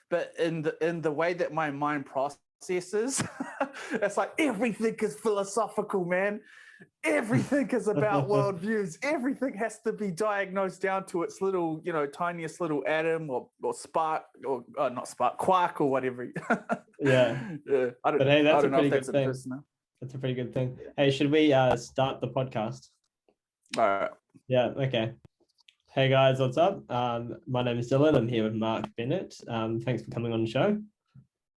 but in the way that my mind processes, it's like everything is philosophical, man. Everything is about worldviews. Everything has to be diagnosed down to its little, tiniest little atom or spark or not spark, quark or whatever. Yeah. I don't know if that's a personal. That's a pretty good thing. Hey, should we start the podcast? All right. Yeah. Okay. Hey guys, what's up? My name is Dylan. I'm here with Mark Bennett. Thanks for coming on the show.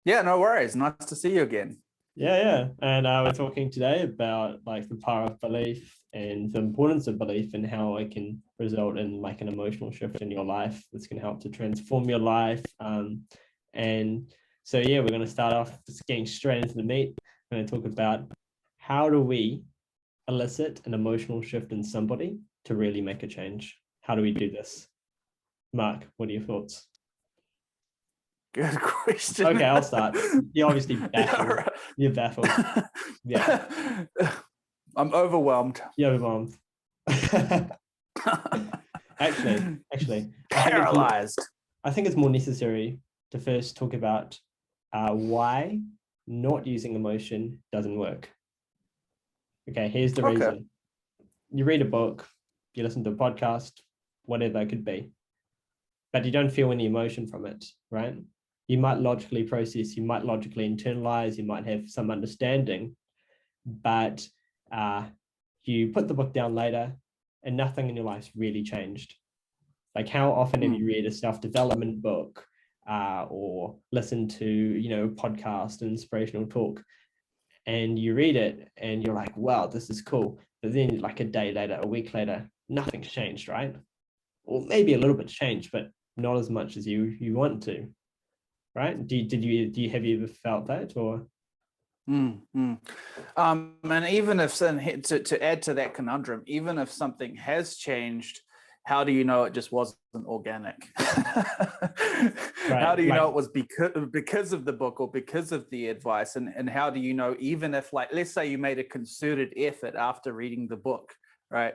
Yeah, no worries. Nice to see you again. Yeah. And we're talking today about like the power of belief and the importance of belief and how it can result in like an emotional shift in your life that's going to help to transform your life. And so, yeah, we're going to start off just getting straight into the meat. We're going to talk about how do we elicit an emotional shift in somebody to really make a change? How do we do this? Mark, what are your thoughts? Good question. Okay, I'll start. You're obviously baffled. Yeah, right. You're baffled. Yeah. I'm overwhelmed. You're overwhelmed. Actually. Paralyzed. I think it's more necessary to first talk about why not using emotion doesn't work. Okay, here's the reason. You read a book, you listen to a podcast, whatever it could be, but you don't feel any emotion from it, right? You might logically process, you might logically internalize, you might have some understanding, but you put the book down later and nothing in your life's really changed. Like how often have you read a self-development book or listened to, a podcast, an inspirational talk, and you read it and you're like, wow, this is cool. But then like a day later, a week later, nothing's changed, right? Or maybe a little bit changed, but not as much as you want to, right? Have you ever felt that or? And even if to add to that conundrum, even if something has changed, how do you know it just wasn't organic? Right. How do you know it was because of the book or because of the advice? And how do you know, even if, like, let's say you made a concerted effort after reading the book, right?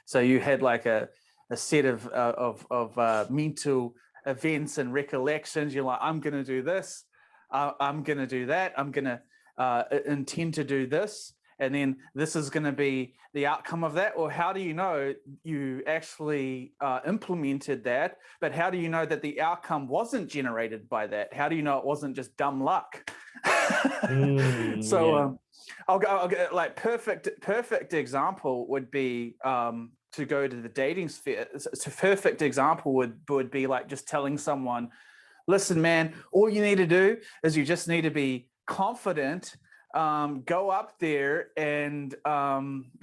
So you had like a set of mental events and recollections. You're like, I'm going to do this. I'm going to do that. I'm going to intend to do this. And then this is going to be the outcome of that. Or how do you know you actually implemented that? But how do you know that the outcome wasn't generated by that? How do you know it wasn't just dumb luck? I'll go like perfect example would be to go to the dating sphere. It's a perfect example would be like just telling someone, listen, man, all you need to do is you just need to be confident. Go up there and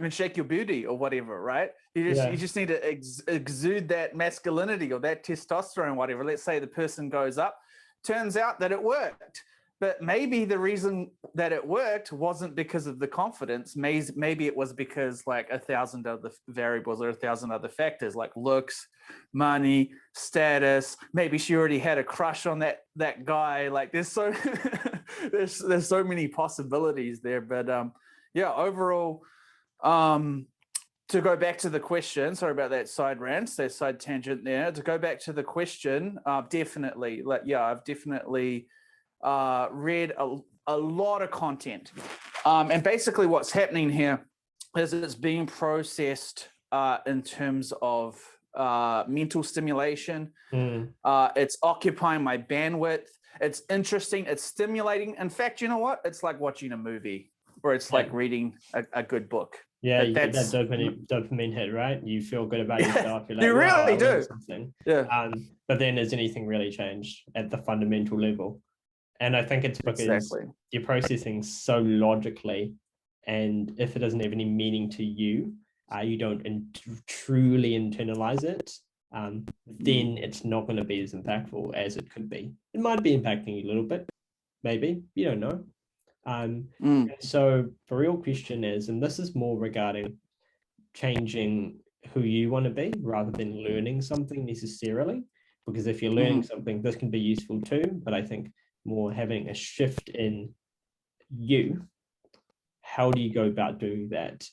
shake your booty or whatever, right? You just need to exude that masculinity or that testosterone, whatever. Let's say the person goes up. Turns out that it worked. But maybe the reason that it worked wasn't because of the confidence. Maybe it was because like 1,000 other variables or 1,000 other factors like looks, money, status. Maybe she already had a crush on that guy. Like there's so there's so many possibilities there. But overall, to go back to the question, sorry about that side tangent there. To go back to the question, definitely, I've definitely read a lot of content. And basically what's happening here is it's being processed in terms of mental stimulation. It's occupying my bandwidth. It's interesting. It's stimulating. In fact, you know what? It's like watching a movie or it's like reading a good book. Yeah, you get that dopamine hit, right? You feel good about yourself. You're like, you really do. Something. Yeah. But then has anything really changed at the fundamental level? And I think it's because you're processing so logically, and if it doesn't have any meaning to you, you don't truly internalize it, then it's not going to be as impactful as it could be. It might be impacting you a little bit, maybe, you don't know. So the real question is, and this is more regarding changing who you want to be rather than learning something necessarily, because if you're learning something, this can be useful too, but I think more having a shift in you, how do you go about doing that?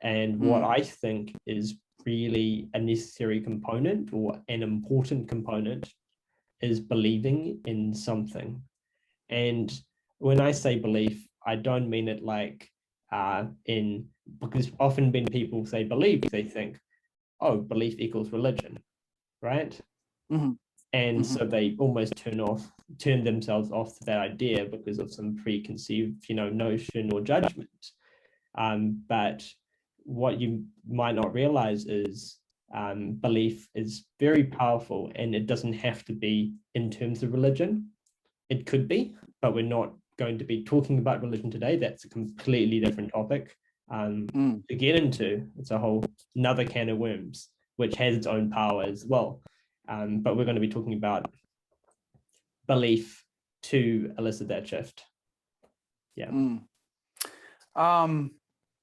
And what I think is really a necessary component or an important component is believing in something. And when I say belief, I don't mean it like because often when people say belief, they think, oh, belief equals religion, right? Mm-hmm. And so they almost turn themselves off to that idea because of some preconceived, notion or judgment. But what you might not realize is belief is very powerful, and it doesn't have to be in terms of religion. It could be, but we're not going to be talking about religion today. That's a completely different topic to get into. It's a whole another can of worms, which has its own power as well. But we're going to be talking about belief to elicit that shift. Yeah.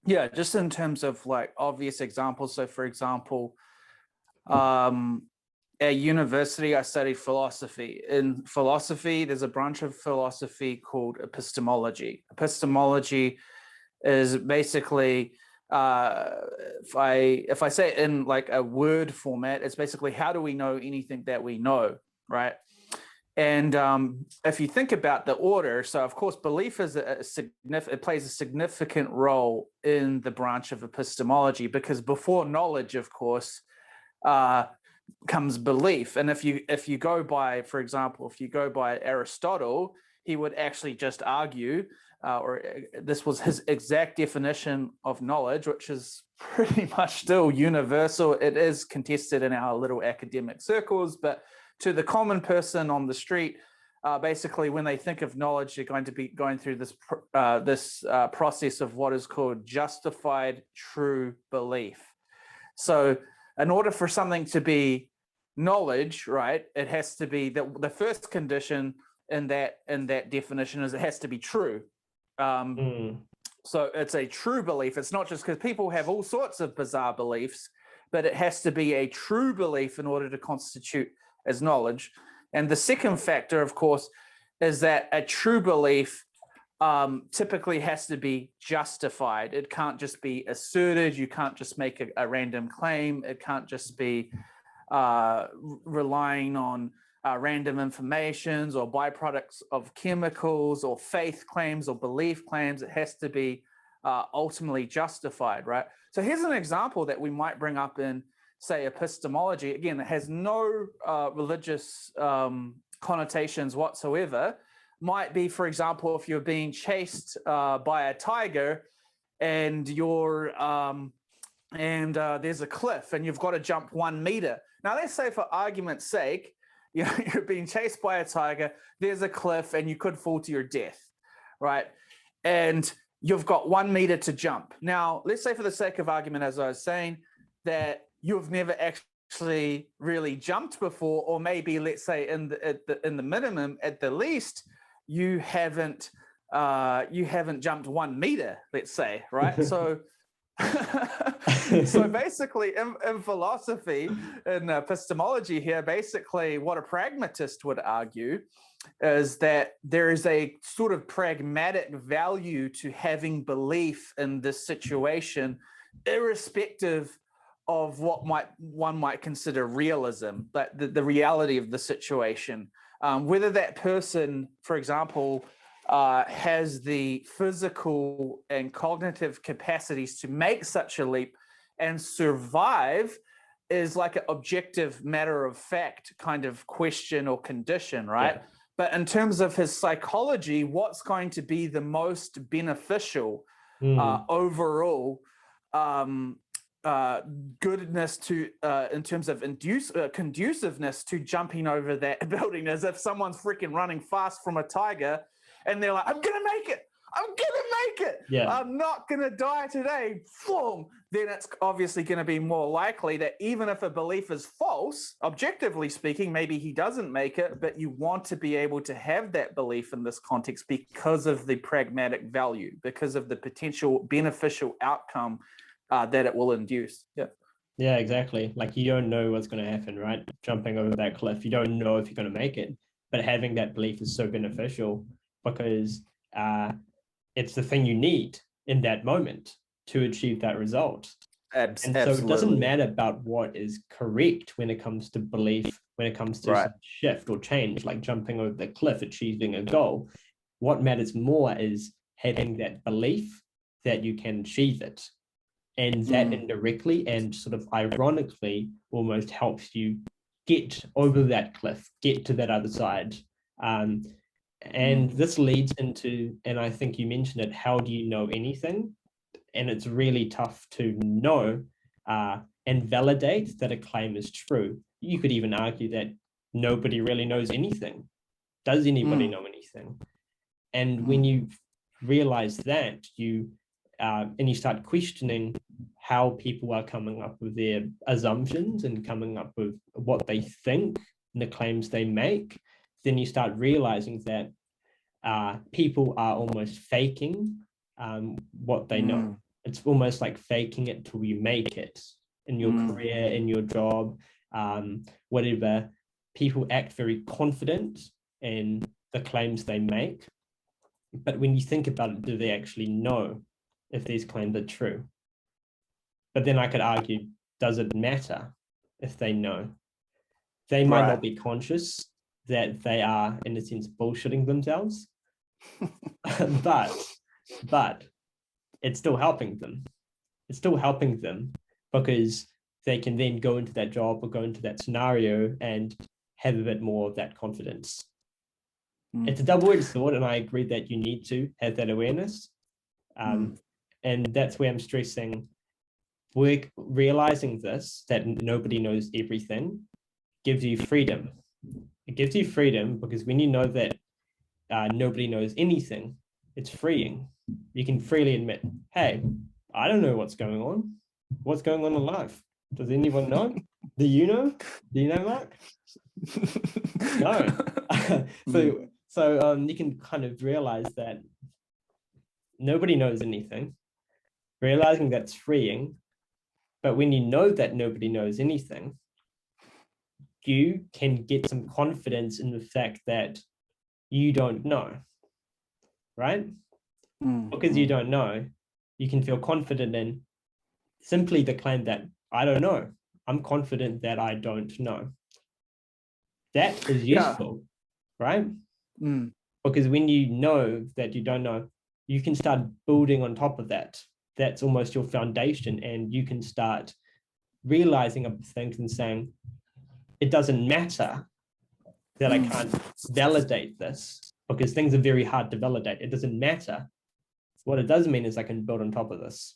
Yeah, just in terms of like obvious examples. So for example, at university, I studied philosophy. In philosophy, there's a branch of philosophy called epistemology. Epistemology is basically, if I say it in like a word format, it's basically how do we know anything that we know, right? And if you think about the order, so of course, belief is it plays a significant role in the branch of epistemology, because before knowledge, of course, comes belief. And if you go by, for example, if you go by Aristotle, he would actually just argue, or this was his exact definition of knowledge, which is pretty much still universal. It is contested in our little academic circles, but to the common person on the street, basically, when they think of knowledge, they're going to be going through this process of what is called justified true belief. So in order for something to be knowledge, right, it has to be the first condition in that definition is it has to be true. So it's a true belief. It's not just because people have all sorts of bizarre beliefs, but it has to be a true belief in order to constitute as knowledge. And the second factor, of course, is that a true belief typically has to be justified. It can't just be asserted. You can't just make a random claim. It can't just be relying on random informations or byproducts of chemicals or faith claims or belief claims. It has to be ultimately justified, right? So here's an example that we might bring up in, say, epistemology. Again, it has no religious connotations whatsoever. Might be, for example, if you're being chased by a tiger and there's a cliff and you've got to jump 1 meter. Now, let's say for argument's sake, you're being chased by a tiger, there's a cliff and you could fall to your death, right? And you've got 1 meter to jump. Now, let's say for the sake of argument, as I was saying, that you've never actually really jumped before, or maybe let's say in the minimum, at the least, you haven't jumped 1 meter, let's say, right? So basically in philosophy, in epistemology here, basically what a pragmatist would argue is that there is a sort of pragmatic value to having belief in this situation, irrespective of what one might consider realism, but the reality of the situation. Whether that person, for example, has the physical and cognitive capacities to make such a leap and survive is like an objective matter of fact kind of question or condition, right? Yeah. But in terms of his psychology, what's going to be the most beneficial overall goodness to in terms of conduciveness to jumping over that building, as if someone's freaking running fast from a tiger and they're like, I'm gonna make it, I'm not gonna die today, boom, then it's obviously going to be more likely that even if a belief is false, objectively speaking, maybe he doesn't make it, but you want to be able to have that belief in this context because of the pragmatic value, because of the potential beneficial outcome that it will induce. Yeah, exactly. Like, you don't know what's going to happen, right? Jumping over that cliff, you don't know if you're going to make it, but having that belief is so beneficial because it's the thing you need in that moment to achieve that result. And so Absolutely. it doesn't matter about what is correct when it comes to belief, when it comes to some shift or change, like jumping over the cliff, achieving a goal. What matters more is having that belief that you can achieve it. And that indirectly and sort of ironically almost helps you get over that cliff, get to that other side. And this leads into, and I think you mentioned it, how do you know anything? And it's really tough to know and validate that a claim is true. You could even argue that nobody really knows anything. Does anybody know anything? And when you realize that, and you start questioning how people are coming up with their assumptions and coming up with what they think and the claims they make, then you start realizing that people are almost faking what they know. It's almost like faking it till you make it in your career, in your job, whatever. People act very confident in the claims they make. But when you think about it, do they actually know if these claims are true? But then I could argue, does it matter if they know? They might not be conscious that they are, in a sense, bullshitting themselves, but it's still helping them. It's still helping them because they can then go into that job or go into that scenario and have a bit more of that confidence. It's a double-edged sword, and I agree that you need to have that awareness. And that's where I'm stressing, realizing this, that nobody knows everything, gives you freedom. It gives you freedom because when you know that nobody knows anything, it's freeing. You can freely admit, hey, I don't know what's going on. What's going on in life? Does anyone know? Do you know? Do you know, Mark? No. So you can kind of realize that nobody knows anything, realizing that's freeing. But when you know that nobody knows anything, you can get some confidence in the fact that you don't know, right? Because you don't know, you can feel confident in simply the claim that I don't know. I'm confident that I don't know. That is useful, right? Because when you know that you don't know, you can start building on top of that. That's almost your foundation, and you can start realizing of things and saying, it doesn't matter that I can't validate this because things are very hard to validate. It doesn't matter. What it does mean is I can build on top of this.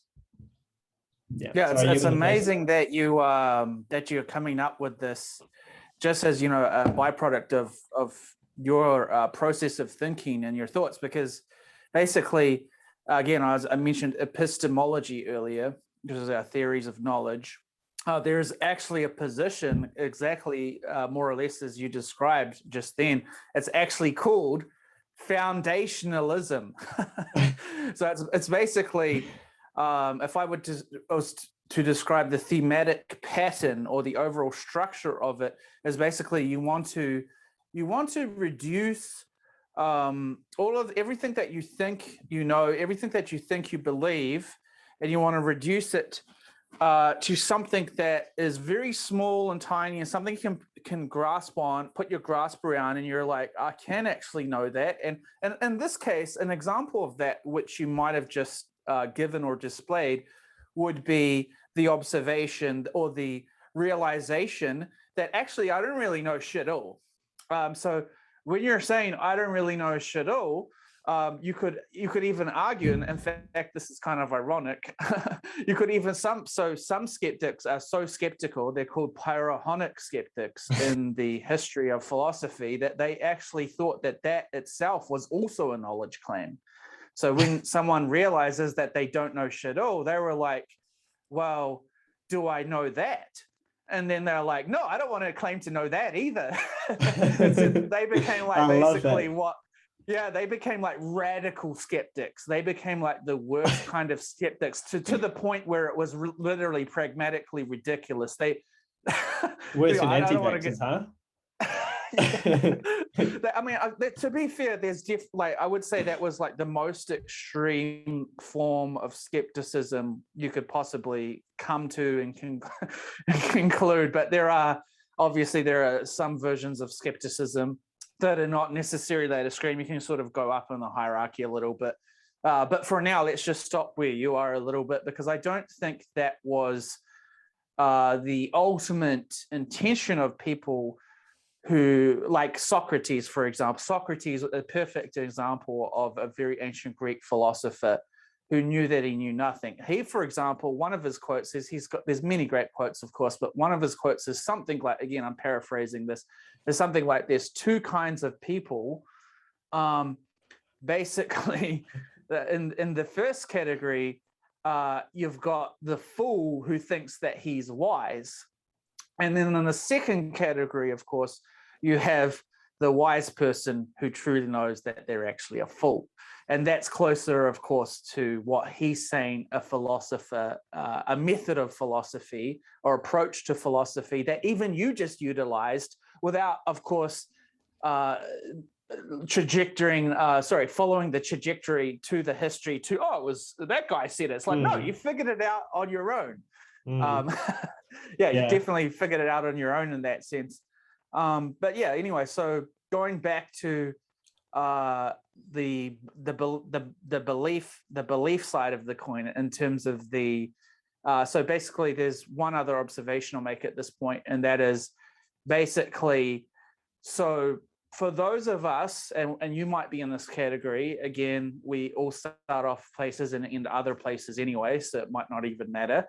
Yeah, it's amazing that you're coming up with this just as, you know, a byproduct of your process of thinking and your thoughts, because basically, again, I mentioned epistemology earlier, which is our theories of knowledge. There's actually a position exactly more or less as you described just then. It's actually called foundationalism. So it's basically, if I were to describe the thematic pattern or the overall structure of it, is basically you want to reduce all of everything that you think you know, everything that you think you believe, and you want to reduce it to something that is very small and tiny and something you can grasp on, put your grasp around, and you're like, I can actually know that. And in this case, an example of that, which you might have just given or displayed, would be the observation or the realization that actually I don't really know shit all. So when you're saying I don't really know shit all, you could even argue, and in fact, this is kind of ironic. You could even some skeptics are so skeptical, they're called Pyrrhonic skeptics in the history of philosophy, that they actually thought that itself was also a knowledge claim. So when someone realizes that they don't know shit all, they were like, well, do I know that? And then they're like, no, I don't want to claim to know that either. They became like basically they became like radical skeptics. They became like the worst kind of skeptics to the point where it was literally pragmatically ridiculous. Worse than anti-vaxxers, huh? I mean, to be fair, there's like I would say that was like the most extreme form of skepticism you could possibly come to and conclude. But there are some versions of skepticism that are not necessarily that extreme. You can sort of go up in the hierarchy a little bit. But for now, let's just stop where you are a little bit, because I don't think that was the ultimate intention of people who, like Socrates, for example. Socrates, a perfect example of a very ancient Greek philosopher who knew that he knew nothing. He, for example, one of his quotes is, there's many great quotes, of course, but one of his quotes is something like, again, I'm paraphrasing this, there's something like, there's two kinds of people. Basically, in the first category, you've got the fool who thinks that he's wise. And then in the second category, of course, you have the wise person who truly knows that they're actually a fool. And that's closer, of course, to what he's saying a philosopher, a method of philosophy or approach to philosophy that even you just utilized without, of course, following the trajectory to the history to, oh, it was that guy said it. It's like, no, you figured it out on your own. You definitely figured it out on your own in that sense. But yeah, anyway, so going back to the belief side of the coin in terms of the so basically there's one other observation I'll make at this point, and that is basically, so for those of us, and you might be in this category, again, we all start off places and end other places anyway, so it might not even matter.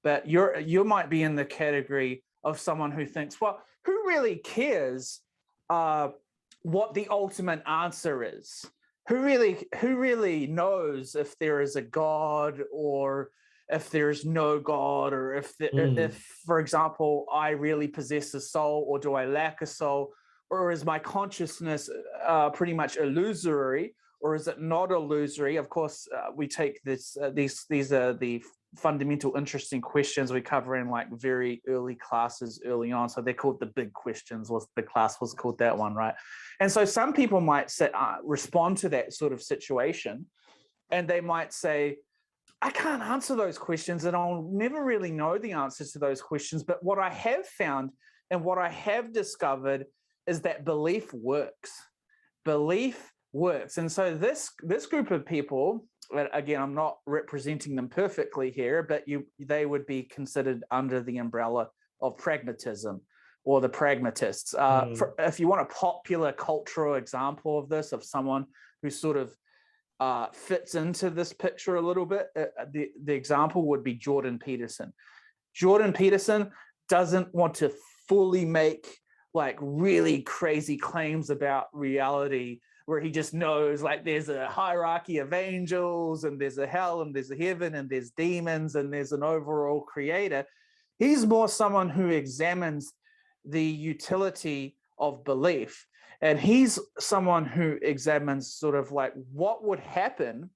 But you might be in the category of someone who thinks, well, who really cares what the ultimate answer is? Who really knows if there is a God or if there's no God, or if, for example, I really possess a soul, or do I lack a soul, or is my consciousness pretty much illusory, or is it not illusory? Of course, we take this. These are the fundamental, interesting questions we cover in like very early classes early on. So they're called the big questions. The class was called that one, right? And so some people might respond to that sort of situation, and they might say, I can't answer those questions, and I'll never really know the answers to those questions. But what I have found and what I have discovered is that belief works. Belief works. And so this group of people, again, I'm not representing them perfectly here, but they would be considered under the umbrella of pragmatism or the pragmatists. If you want a popular cultural example of this, of someone who sort of fits into this picture a little bit, the example would be Jordan Peterson. Jordan Peterson doesn't want to fully make like really crazy claims about reality, where he just knows like there's a hierarchy of angels and there's a hell and there's a heaven and there's demons and there's an overall creator. He's more someone who examines the utility of belief. And he's someone who examines sort of like what would happen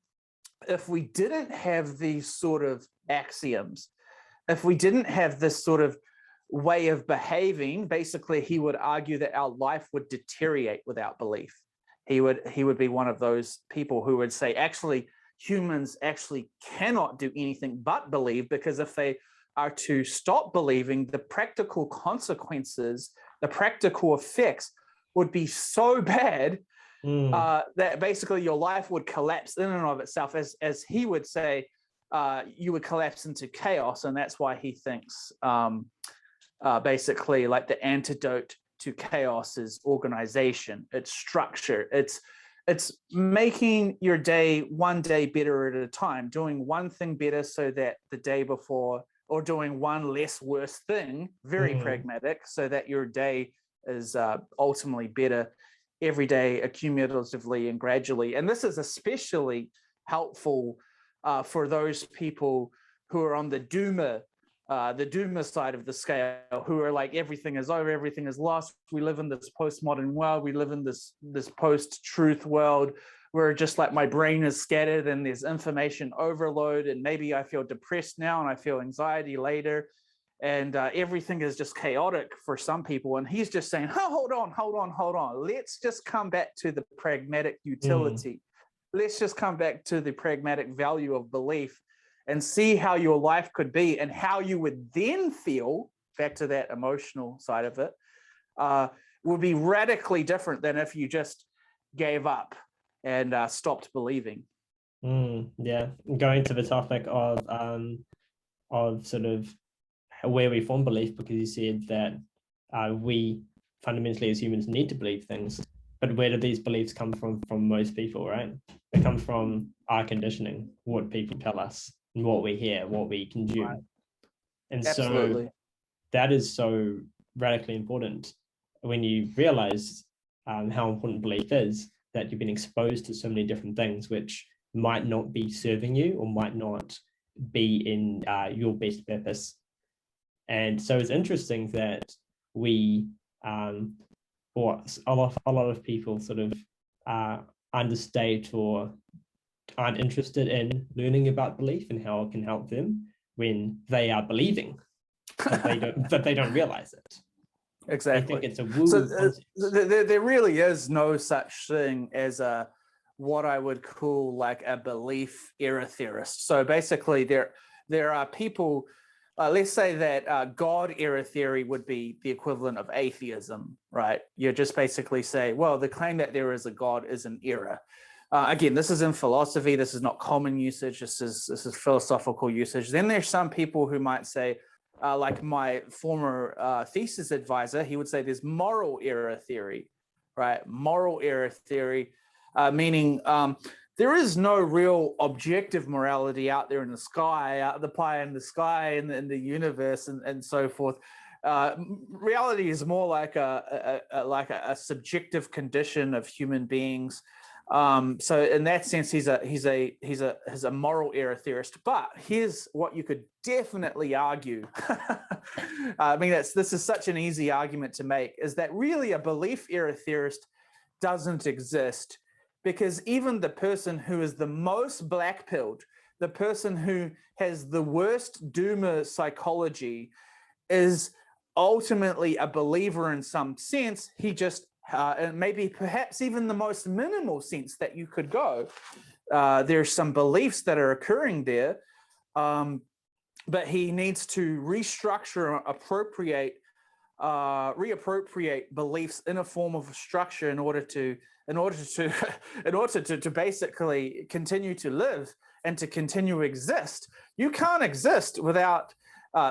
if we didn't have these sort of axioms, if we didn't have this sort of way of behaving. Basically, he would argue that our life would deteriorate without belief. He would be one of those people who would say, actually, humans actually cannot do anything but believe, because if they are to stop believing, the practical consequences, the practical effects would be so bad that basically your life would collapse in and of itself. As he would say, you would collapse into chaos. And that's why he thinks basically like the antidote to chaos is organization, it's structure, it's making your day one day better at a time, doing one thing better so that the day before, or doing one less worse thing, very pragmatic, so that your day is ultimately better every day, accumulatively and gradually. And this is especially helpful for those people who are on the doomer side of the scale, who are like, everything is over, everything is lost. We live in this postmodern world. We live in this post-truth world where just like my brain is scattered and there's information overload, and maybe I feel depressed now and I feel anxiety later. and everything is just chaotic for some people. And he's just saying, oh, hold on. Let's just come back to the pragmatic utility. Let's just come back to the pragmatic value of belief and see how your life could be and how you would then feel, back to that emotional side of it, would be radically different than if you just gave up and stopped believing. Yeah, going to the topic of sort of where we form belief, because you said that we fundamentally as humans need to believe things, but where do these beliefs come from most people, right? They come from our conditioning, what people tell us, and what we hear, what we consume. Right. And Absolutely. So that is so radically important when you realize how important belief is, that you've been exposed to so many different things which might not be serving you or might not be in your best purpose. And so it's interesting that we, or a lot of people sort of understate or aren't interested in learning about belief and how it can help them when they are believing, but they don't realize it. Exactly. I think it's a woo-woo concept. There really is no such thing as what I would call like a belief era theorist. So basically, there are people. Let's say that God era theory would be the equivalent of atheism, right? You just basically say, well, the claim that there is a God is an error. Again, this is in philosophy. This is not common usage. This is philosophical usage. Then there's some people who might say, like my former thesis advisor, he would say there's moral error theory, right? Moral error theory, meaning there is no real objective morality out there in the sky, out the pie in the sky, in the universe, and so forth. Reality is more like a subjective condition of human beings. So in that sense, he's a moral error theorist. But here's what you could definitely argue. I mean, this is such an easy argument to make, is that really a belief error theorist doesn't exist, because even the person who is the most black-pilled, the person who has the worst doomer psychology, is ultimately a believer in some sense. He just and maybe perhaps even the most minimal sense that you could go. There's some beliefs that are occurring there, but he needs to restructure, reappropriate beliefs in a form of a structure in order to basically continue to live and to continue to exist. You can't exist without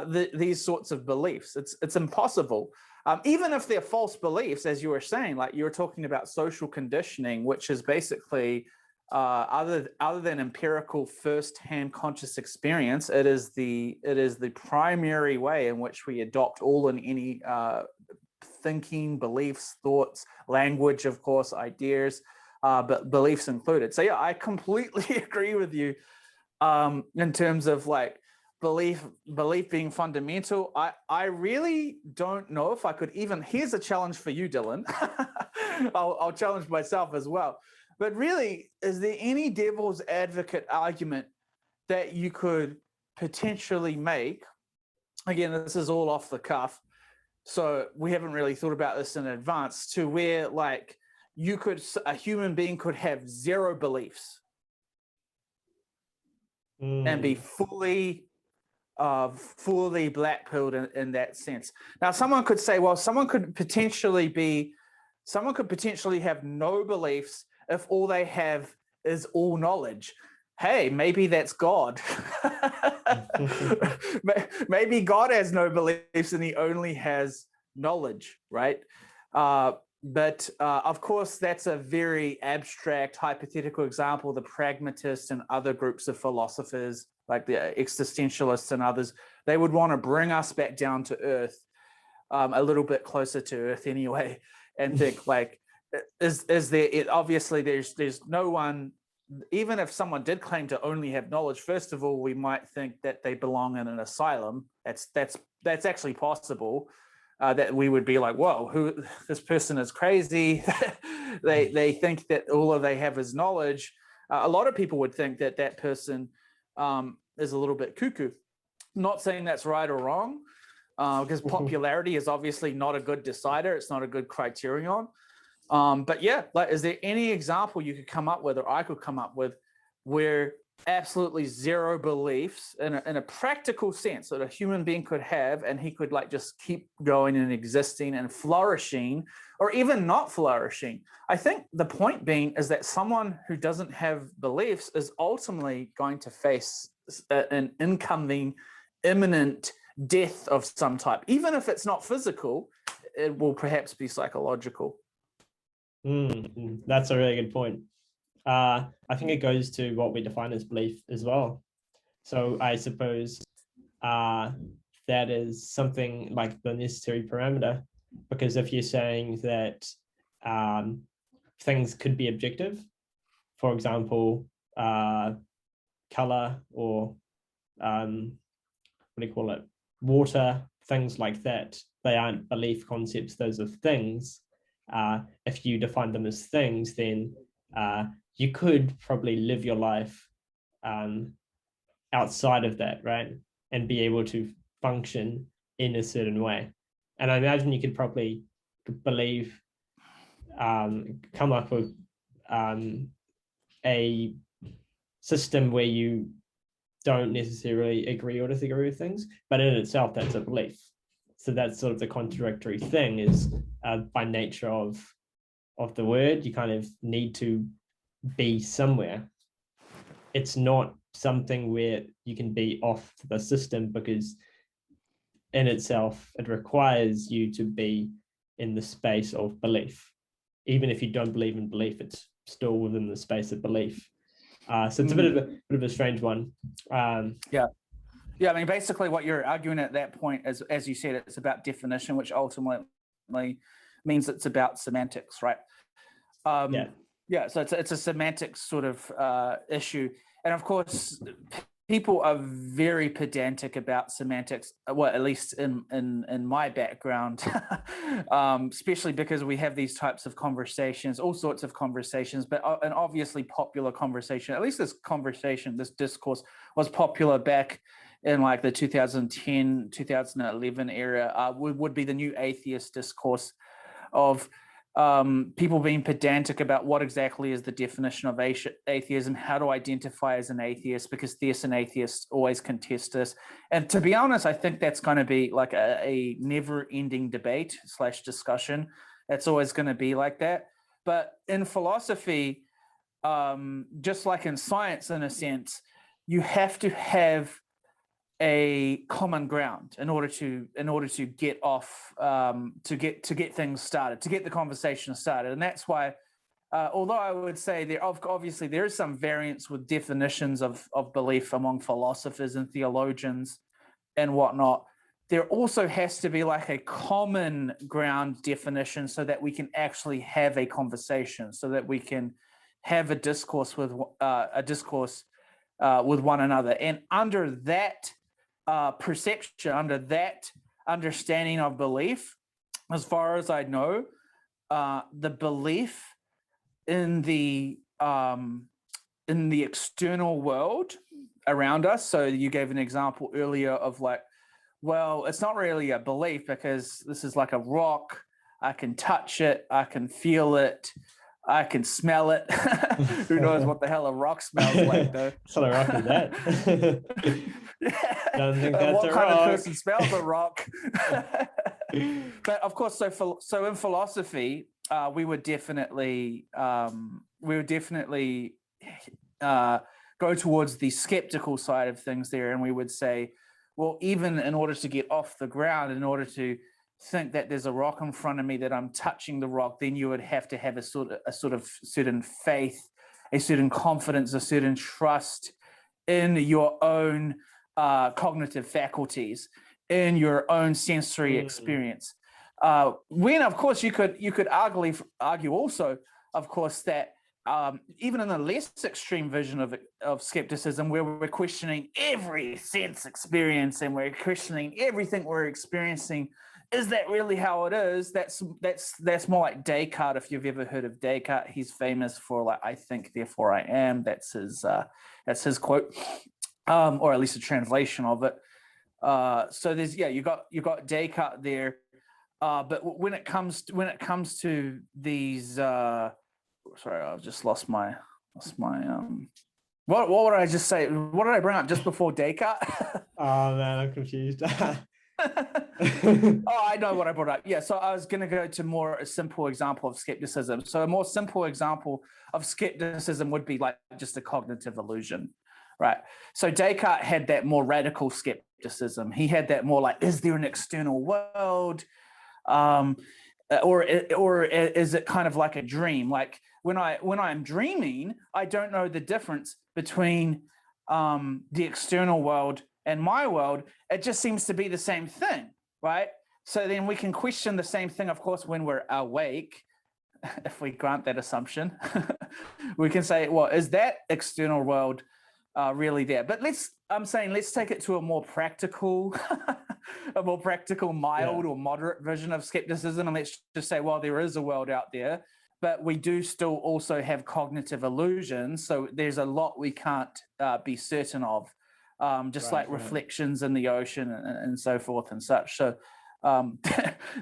these sorts of beliefs. It's impossible. Even if they're false beliefs, as you were saying, like you were talking about social conditioning, which is basically other than empirical first-hand conscious experience, it is the primary way in which we adopt all and any thinking, beliefs, thoughts, language, of course, ideas, but beliefs included. So yeah, I completely agree with you in terms of like belief being fundamental. I really don't know if I could even, here's a challenge for you, Dylan. I'll challenge myself as well. But really, is there any devil's advocate argument that you could potentially make? Again, this is all off the cuff, so we haven't really thought about this in advance, to where like a human being could have zero beliefs and be fully black-pilled in that sense. Now, someone could say, well, someone could potentially have no beliefs if all they have is all knowledge. Hey, maybe that's God. Maybe God has no beliefs and he only has knowledge, right? But of course, that's a very abstract, hypothetical example. The pragmatists and other groups of philosophers, like the existentialists and others, they would want to bring us back down to earth, a little bit closer to earth anyway, and think like, is there, obviously there's no one, even if someone did claim to only have knowledge, first of all, we might think that they belong in an asylum. That's actually possible. That we would be like, whoa, this person is crazy. they think that all they have is knowledge. A lot of people would think that person is a little bit cuckoo. Not saying that's right or wrong, because popularity is obviously not a good decider. It's not a good criterion. But yeah, like, is there any example you could come up with, or I could come up with, where absolutely zero beliefs in a practical sense that a human being could have, and he could like just keep going and existing and flourishing, or even not flourishing? I think the point being is that someone who doesn't have beliefs is ultimately going to face an incoming, imminent death of some type. Even if it's not physical, it will perhaps be psychological. That's a really good point. I think it goes to what we define as belief as well. So I suppose that is something like the necessary parameter, because if you're saying that things could be objective, for example, color, or what do you call it, water, things like that, they aren't belief concepts, those are things. If you define them as things, then you could probably live your life outside of that, right? And be able to function in a certain way. And I imagine you could probably believe, come up with a system where you don't necessarily agree or disagree with things, but in itself, that's a belief. So that's sort of the contradictory thing, is by nature of the word, you kind of need to be somewhere. It's not something where you can be off the system, because in itself, it requires you to be in the space of belief. Even if you don't believe in belief, it's still within the space of belief. So it's a bit of a strange one. Yeah. I mean, basically what you're arguing at that point is, as you said, it's about definition, which ultimately means it's about semantics, right? Yeah. So it's a semantics sort of issue. And of course, people are very pedantic about semantics, well, at least in my background, especially because we have these types of conversations, all sorts of conversations, but an obviously popular conversation, at least this discourse was popular back in like the 2010, 2011 era, would be the new atheist discourse of people being pedantic about what exactly is the definition of atheism, how to identify as an atheist, because theists and atheists always contest this. And to be honest, I think that's going to be like a never-ending debate / discussion. It's always going to be like that. But in philosophy, just like in science, in a sense, you have to have a common ground in order to get off, to get things started, to get the conversation started. And that's why, although I would say obviously there is some variance with definitions of belief among philosophers and theologians and whatnot, there also has to be like a common ground definition so that we can actually have a conversation, so that we can have a discourse with one another. And under that perception, under that understanding of belief, as far as I know, the belief in the external world around us. So you gave an example earlier of like, well, it's not really a belief because this is like a rock. I can touch it. I can feel it. I can smell it. Who knows what the hell a rock smells like, though? What sort of rock is that? Don't think that's what a kind rock. of person smells a rock? But of course, so in philosophy, we would definitely go towards the skeptical side of things there, and we would say, well, even in order to get off the ground, in order to think that there's a rock in front of me, that I'm touching the rock, then you would have to have a sort of certain faith, a certain confidence, a certain trust in your own cognitive faculties, in your own sensory experience. When, of course, you could argue also, of course, that even in the less extreme version of skepticism, where we're questioning every sense experience and we're questioning everything we're experiencing, is that really how it is? That's more like Descartes. If you've ever heard of Descartes, he's famous for like, I think, therefore I am. That's his quote, or at least a translation of it. So there's you got Descartes there, but when it comes to these, sorry, I've just lost my what would I just say? What did I bring up just before Descartes? Oh man, I'm confused. Oh, I know what I brought up. Yeah, so I was going to go to a simple example of skepticism. So a more simple example of skepticism would be like just a cognitive illusion, right? So Descartes had that more radical skepticism. He had that more like, is there an external world? Or is it kind of like a dream? Like when I'm dreaming, I don't know the difference between the external world and my world. It just seems to be the same thing, right? So then we can question the same thing, of course, when we're awake, if we grant that assumption. We can say, well, is that external world really there? But let's take it to a more practical, mild or moderate version of skepticism. And let's just say, well, there is a world out there, but we do still also have cognitive illusions. So there's a lot we can't be certain of. Just like reflections in the ocean and so forth and such. So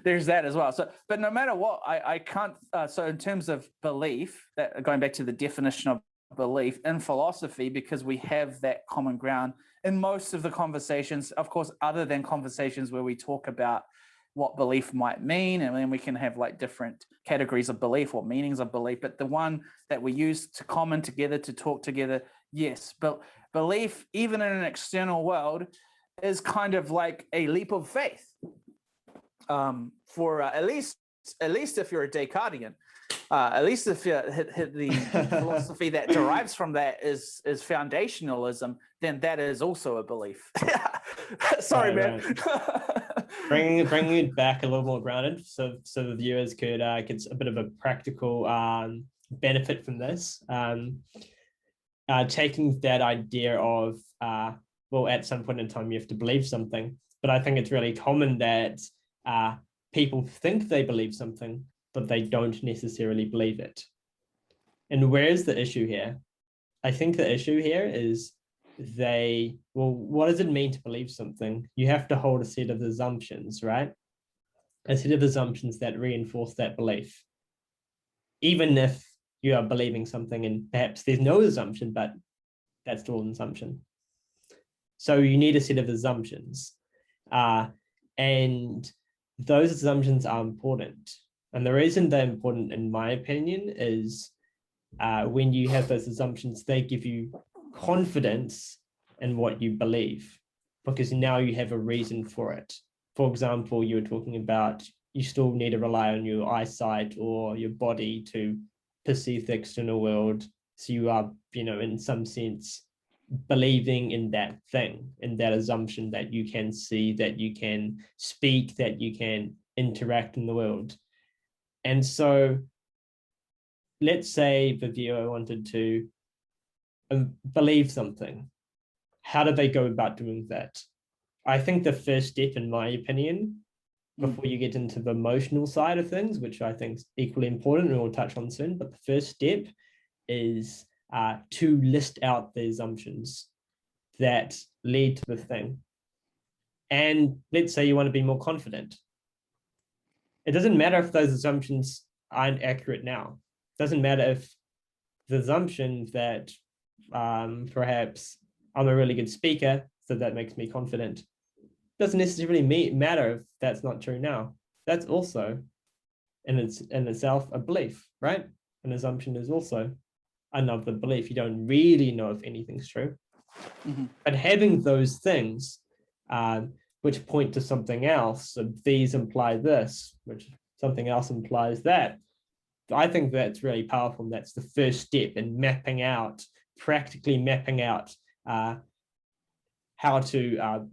there's that as well. So, but no matter what, I can't. So in terms of belief, that going back to the definition of belief in philosophy, because we have that common ground in most of the conversations, of course, other than conversations where we talk about what belief might mean, and then we can have like different categories of belief or meanings of belief. But the one that we use to common together to talk together, yes, but belief, even in an external world, is kind of like a leap of faith. For at least if you're a Descartesian, at least if you hit the philosophy that derives from that is foundationalism, then that is also a belief. Sorry, man. Bringing it back a little more grounded, so the viewers could get a bit of a practical benefit from this. Taking that idea of well, at some point in time you have to believe something, but I think it's really common that people think they believe something, but they don't necessarily believe it. And where's the issue here? I think the issue here is what does it mean to believe something? You have to hold a set of assumptions, right? A set of assumptions that reinforce that belief. Even if you are believing something and perhaps there's no assumption, but that's still an assumption. So you need a set of assumptions. And those assumptions are important. And the reason they're important, in my opinion, is when you have those assumptions, they give you confidence in what you believe, because now you have a reason for it. For example, you were talking about you still need to rely on your eyesight or your body to perceive the external world. So you are, in some sense, believing in that thing, in that assumption that you can see, that you can speak, that you can interact in the world. And so let's say the viewer wanted to believe something. How do they go about doing that? I think the first step, in my opinion, before you get into the emotional side of things, which I think is equally important and we'll touch on soon, but the first step is to list out the assumptions that lead to the thing. And let's say you want to be more confident. It doesn't matter if those assumptions aren't accurate now. It doesn't matter if the assumption that perhaps I'm a really good speaker, so that makes me confident, doesn't necessarily matter if that's not true now. That's also in itself a belief, right? An assumption is also another belief. You don't really know if anything's true. Mm-hmm. But having those things which point to something else, so these imply this, which something else implies that, I think that's really powerful. And that's the first step in practically mapping out how to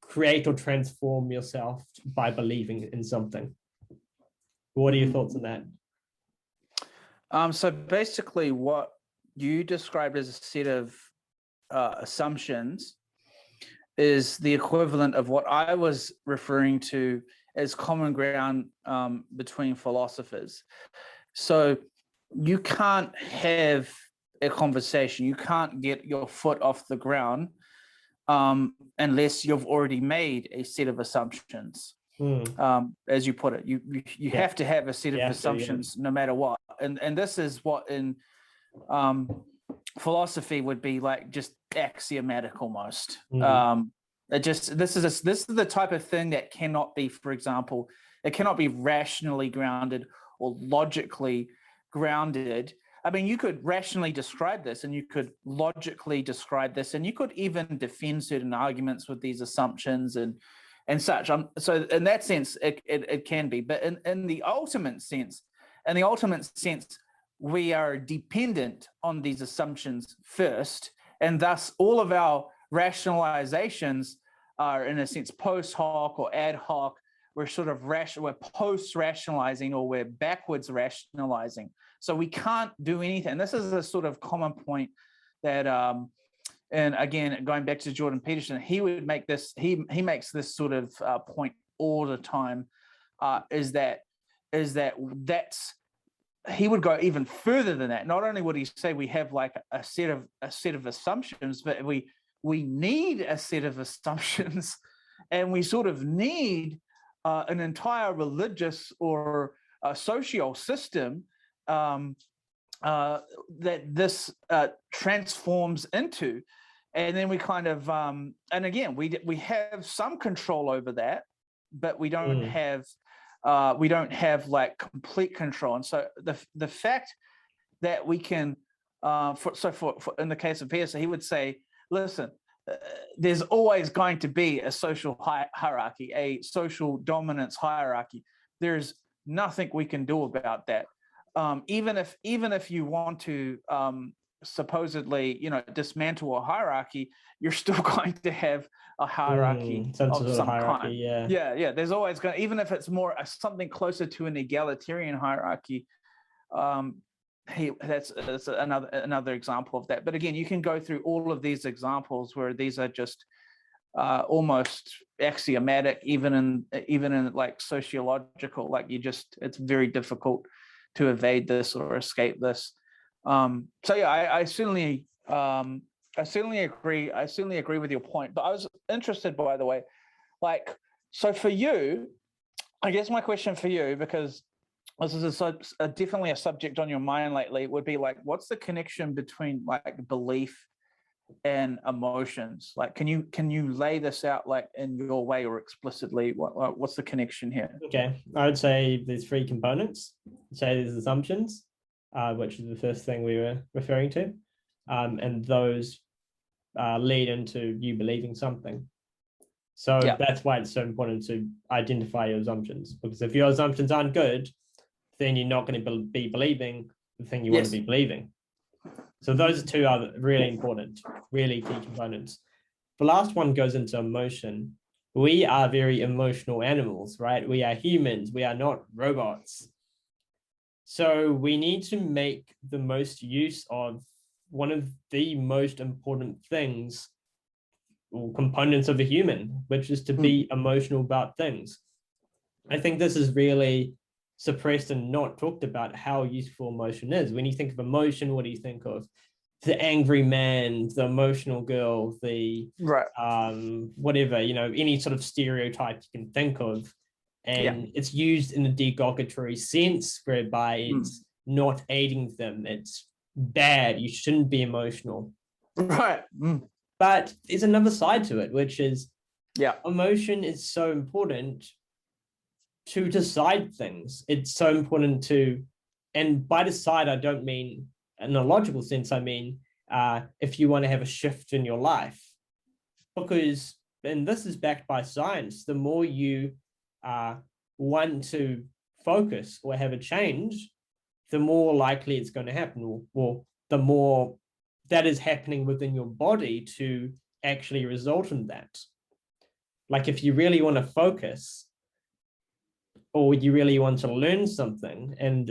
create or transform yourself by believing in something. What are your thoughts on that? So basically what you described as a set of assumptions is the equivalent of what I was referring to as common ground between philosophers. So you can't have a conversation, you can't get your foot off the ground unless you've already made a set of assumptions. As you put it, you have to have a set of assumptions no matter what. And this is what in philosophy would be like just axiomatic almost. This is the type of thing that cannot be, for example, it cannot be rationally grounded or logically grounded. I mean, you could rationally describe this, and you could logically describe this, and you could even defend certain arguments with these assumptions and such. So in that sense, it can be. But in the ultimate sense, we are dependent on these assumptions first, and thus all of our rationalizations are, in a sense, post hoc or ad hoc. We're sort of we're post-rationalizing, or we're backwards rationalizing. So we can't do anything. This is a sort of common point that, and again, going back to Jordan Peterson, he would make this. He makes this sort of point all the time. Is that he would go even further than that. Not only would he say we have like a set of assumptions, but we need a set of assumptions, and we sort of need an entire religious or social system that this transforms into. And then we kind of, and again, we have some control over that, but we don't have like complete control. And so the fact that we can, for in the case of Peterson, he would say, listen, there's always going to be a social hierarchy, a social dominance hierarchy. There's nothing we can do about that. Even if you want to supposedly, dismantle a hierarchy, you're still going to have a hierarchy of some kind. Yeah. There's always going, even if it's more something closer to an egalitarian hierarchy. That's another example of that. But again, you can go through all of these examples where these are just almost axiomatic, even in like sociological. Like it's very difficult to evade this or escape this. So yeah, I certainly agree. I certainly agree with your point. But I was interested, by the way, like, so for you, I guess my question for you, because this is definitely a subject on your mind lately, would be like, what's the connection between like belief and emotions? Like, can you lay this out like in your way or explicitly? What's the connection here? Okay, I would say there's three components. Say there's assumptions, which is the first thing we were referring to, and those lead into you believing something. So that's why it's so important to identify your assumptions, because if your assumptions aren't good, then you're not going to be believing the thing you want to be believing. So those two are really important, really key components. The last one goes into emotion. We are very emotional animals, right? We are humans. We are not robots. So we need to make the most use of one of the most important things or components of a human, which is to be emotional about things. I think this is really suppressed and not talked about, how useful emotion is. When you think of emotion, what do you think of? The angry man, the emotional girl, the whatever, any sort of stereotype you can think of. And it's used in a derogatory sense, whereby it's not aiding them. It's bad. You shouldn't be emotional. Right. But there's another side to it, which is emotion is so important to decide things. It's so important to, and by decide, I don't mean in a logical sense, I mean if you want to have a shift in your life, because, and this is backed by science, the more you want to focus or have a change, the more likely it's going to happen, or the more that is happening within your body to actually result in that. Like if you really want to focus, or you really want to learn something, and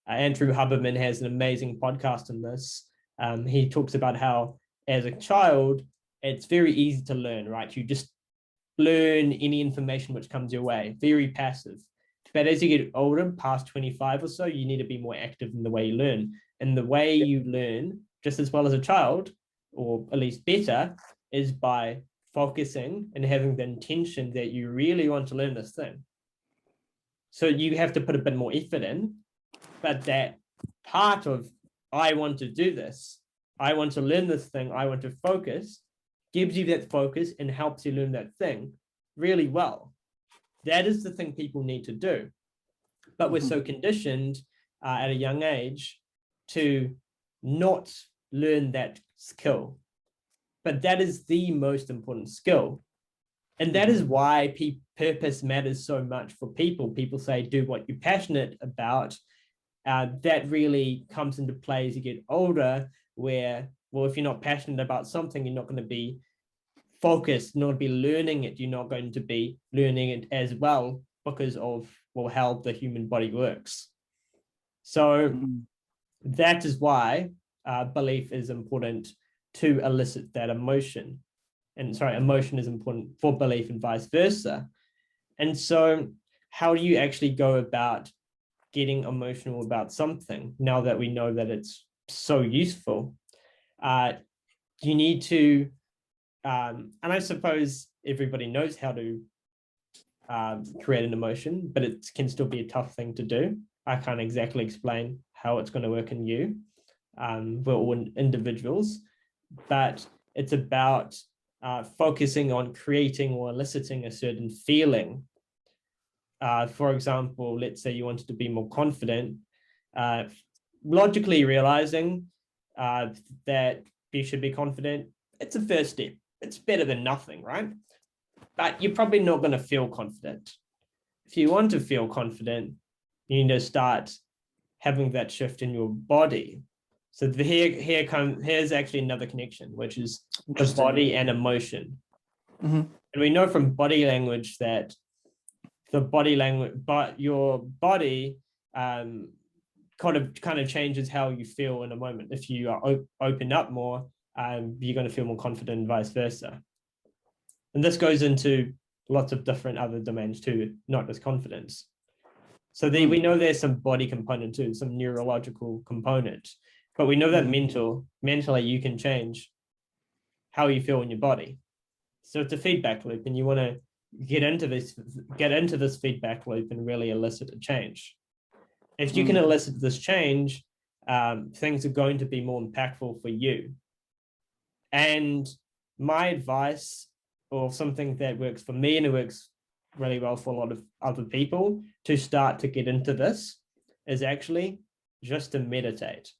Andrew Huberman has an amazing podcast on this. He talks about how as a child, it's very easy to learn, right? You just learn any information which comes your way, very passive. But as you get older, past 25 or so, you need to be more active in the way you learn. And the way you learn, just as well as a child, or at least better, is by focusing and having the intention that you really want to learn this thing. So you have to put a bit more effort in, but that part of, I want to do this, I want to learn this thing, I want to focus, gives you that focus and helps you learn that thing really well. That is the thing people need to do. But we're so conditioned at a young age to not learn that skill. But that is the most important skill. And that is why purpose matters so much for people. People say, do what you're passionate about. That really comes into play as you get older, where, well, if you're not passionate about something, you're not going to be focused, not be learning it. You're not going to be learning it as well because of, well, how the human body works. So that is why belief is important to elicit that emotion. And sorry, emotion is important for belief and vice versa. And so how do you actually go about getting emotional about something now that we know that it's so useful? You need to, and I suppose everybody knows how to create an emotion, but it can still be a tough thing to do. I can't exactly explain how it's going to work in you. We're all individuals, but it's about focusing on creating or eliciting a certain feeling. For example, let's say you wanted to be more confident, logically realizing that you should be confident, it's a first step. It's better than nothing, right? But you're probably not going to feel confident. If you want to feel confident, you need to start having that shift in your body. So here's actually another connection, which is the body and emotion. And we know from body language that the body language, but your body kind of changes how you feel in a moment. If you are open up more, you're going to feel more confident and vice versa. And this goes into lots of different other domains too, not just confidence. So we know there's some body component too, some neurological component, but we know that mentally you can change how you feel in your body. So it's a feedback loop, and you want to get into this feedback loop and really elicit a change. If you can elicit this change, things are going to be more impactful for you. And my advice, or something that works for me and it works really well for a lot of other people to start to get into this, is actually just to meditate.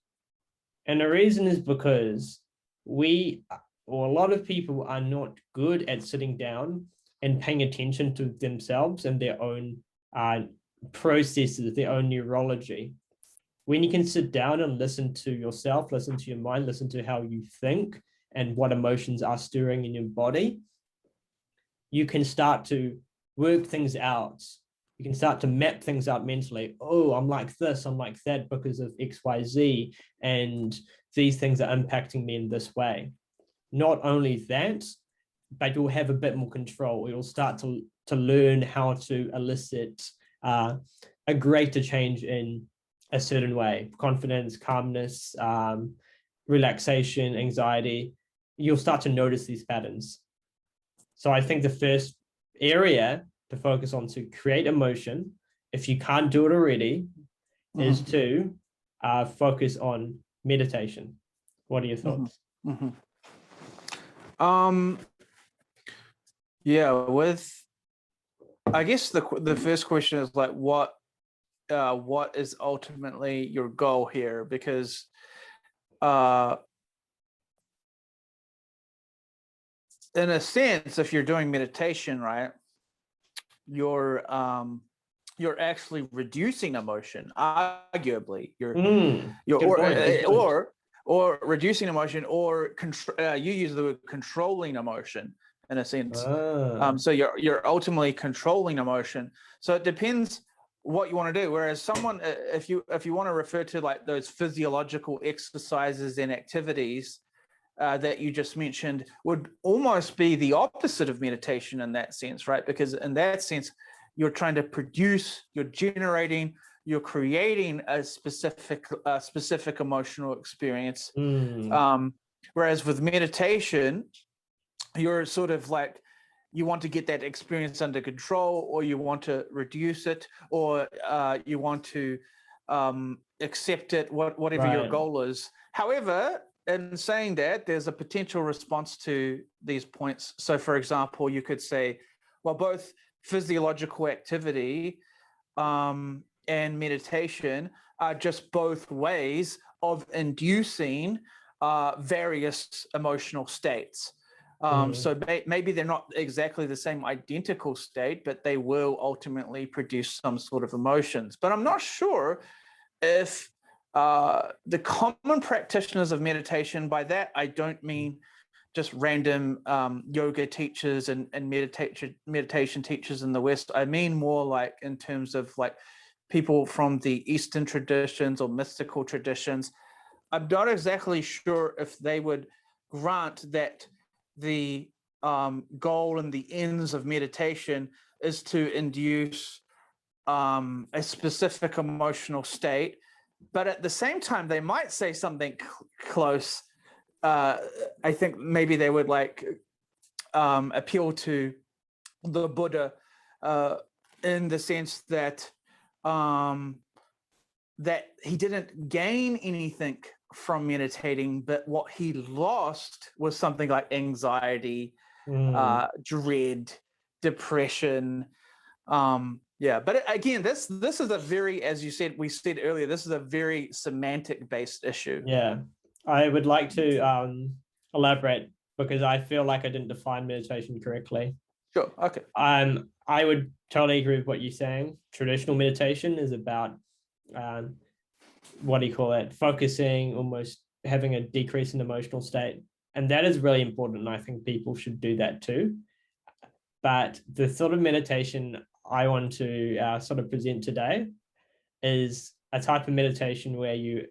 And the reason is because a lot of people are not good at sitting down and paying attention to themselves and their own processes, their own neurology. When you can sit down and listen to yourself, listen to your mind, listen to how you think and what emotions are stirring in your body, you can start to work things out. You can start to map things out mentally. Oh, I'm like this, I'm like that because of X, Y, Z, and these things are impacting me in this way. Not only that, but you'll have a bit more control. You'll start to learn how to elicit a greater change in a certain way. Confidence, calmness, relaxation, anxiety. You'll start to notice these patterns. So I think the first area to focus on to create emotion, if you can't do it already, is to focus on meditation. What are your thoughts? Yeah, I guess the first question is like, what is ultimately your goal here? Because in a sense, if you're doing meditation, right, you're actually reducing emotion. Arguably, or reducing emotion, or you use the word controlling emotion in a sense. So you're ultimately controlling emotion. So it depends what you want to do. Whereas someone, if you want to refer to like those physiological exercises and activities that you just mentioned, would almost be the opposite of meditation in that sense, right? Because in that sense, you're trying to produce, you're creating a specific emotional experience. Whereas with meditation, you're sort of like, you want to get that experience under control, or you want to reduce it, or you want to accept it, whatever your Right. goal is. However, in saying that, there's a potential response to these points. So, for example, you could say, well, both physiological activity and meditation are just both ways of inducing various emotional states. So maybe they're not exactly the same identical state, but they will ultimately produce some sort of emotions. But I'm not sure if the common practitioners of meditation, by that I don't mean just random yoga teachers and meditation teachers in the West. I mean more like in terms of like people from the Eastern traditions or mystical traditions. I'm not exactly sure if they would grant that the goal and the ends of meditation is to induce a specific emotional state. But at the same time, they might say something close. I think maybe they would like appeal to the Buddha in the sense that that he didn't gain anything from meditating, but what he lost was something like anxiety, dread, depression. But again, this is a very, as you said, we said earlier, this is a very semantic based issue. Yeah, I would like to elaborate because I feel like I didn't define meditation correctly. Sure. Okay. I would totally agree with what you're saying. Traditional meditation is about what do you call it? Focusing, almost having a decrease in emotional state. And that is really important. And I think people should do that too. But the sort of meditation I want to sort of present today is a type of meditation where you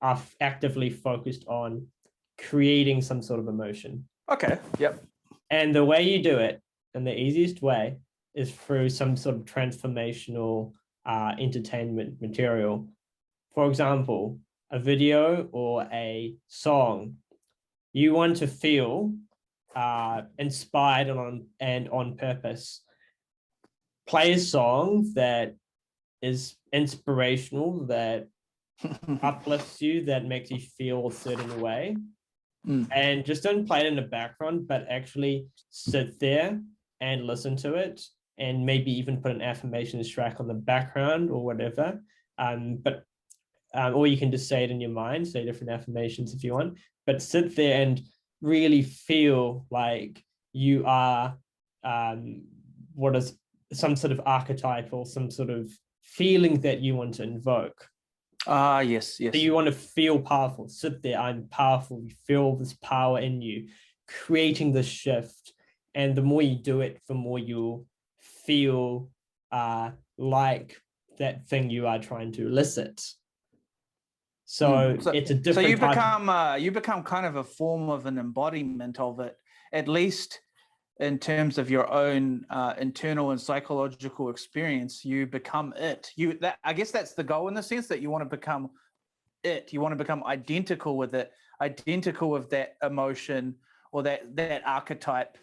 are actively focused on creating some sort of emotion. Okay. Yep. And the way you do it, and the easiest way, is through some sort of transformational entertainment material. For example, a video or a song. You want to feel inspired and on purpose. Play a song that is inspirational, that uplifts you, that makes you feel a certain way. And just don't play it in the background, but actually sit there and listen to it, and maybe even put an affirmations track on the background or whatever. Or you can just say it in your mind, say different affirmations if you want, but sit there and really feel like you are what is some sort of archetype or some sort of feeling that you want to invoke. Yes. So you want to feel powerful. Sit there, I'm powerful. You feel this power in you, creating this shift. And the more you do it, the more you'll feel like that thing you are trying to elicit. So it's a different. So you become kind of a form of an embodiment of it, at least in terms of your own internal and psychological experience. You become it. I guess that's the goal, in the sense that you want to become it. You want to become identical with it, identical with that emotion or that archetype,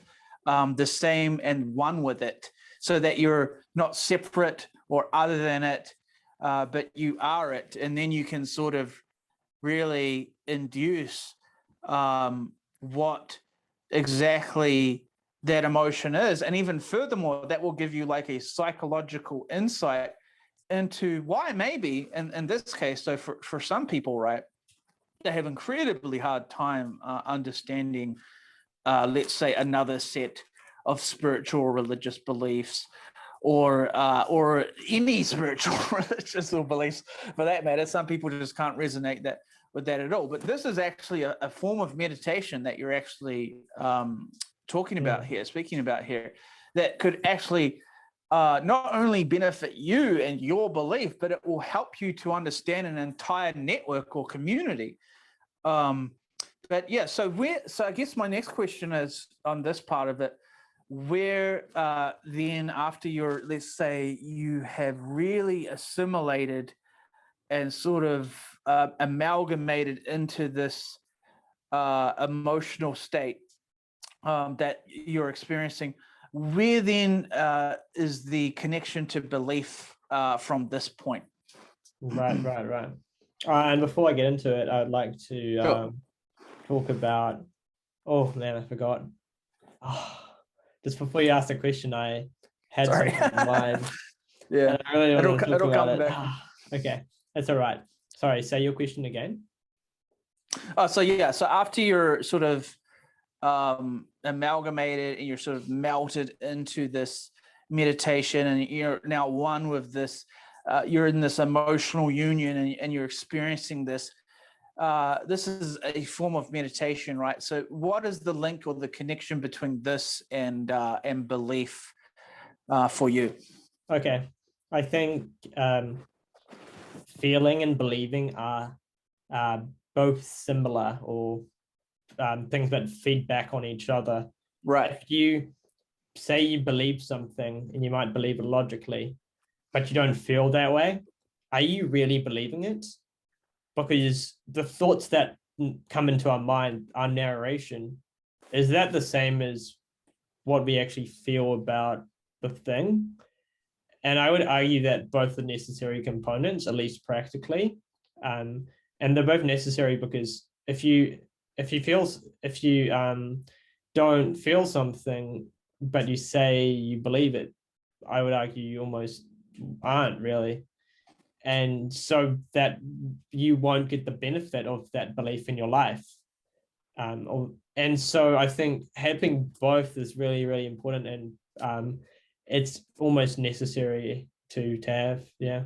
the same and one with it, so that you're not separate or other than it, but you are it. And then you can sort of really induce what exactly that emotion is. And even furthermore, that will give you like a psychological insight into why maybe in this case. So for some people, right, they have incredibly hard time understanding, let's say, another set of spiritual or religious beliefs, or any spiritual religious or beliefs for that matter. Some people just can't resonate with that at all. But this is actually a form of meditation that you're actually speaking about here, that could actually not only benefit you and your belief, but it will help you to understand an entire network or community. But yeah, so I guess my next question is on this part of it, where then after let's say you have really assimilated and sort of amalgamated into this emotional state, that you're experiencing, where then is the connection to belief from this point? Right. And before I get into it, I'd like to Sure. talk about. Oh man, I forgot. Oh, just before you asked the question, I had Sorry. something in mind, Yeah, and I really want to talk it'll about come it. back. Okay, that's all right. Sorry, say your question again. So after you're sort of amalgamated and you're sort of melted into this meditation, and you're now one with this, you're in this emotional union, and you're experiencing this. This is a form of meditation, right? So what is the link or the connection between this and belief for you? Okay, I think feeling and believing are both similar, or things that feed back on each other. Right. If you say you believe something, and you might believe it logically, but you don't feel that way, are you really believing it? Because the thoughts that come into our mind, our narration, is that the same as what we actually feel about the thing? And I would argue that both are necessary components, at least practically. And they're both necessary because if you don't feel something, but you say you believe it, I would argue you almost aren't really. And so that you won't get the benefit of that belief in your life. And so I think having both is really, really important, and it's almost necessary to have. Yeah.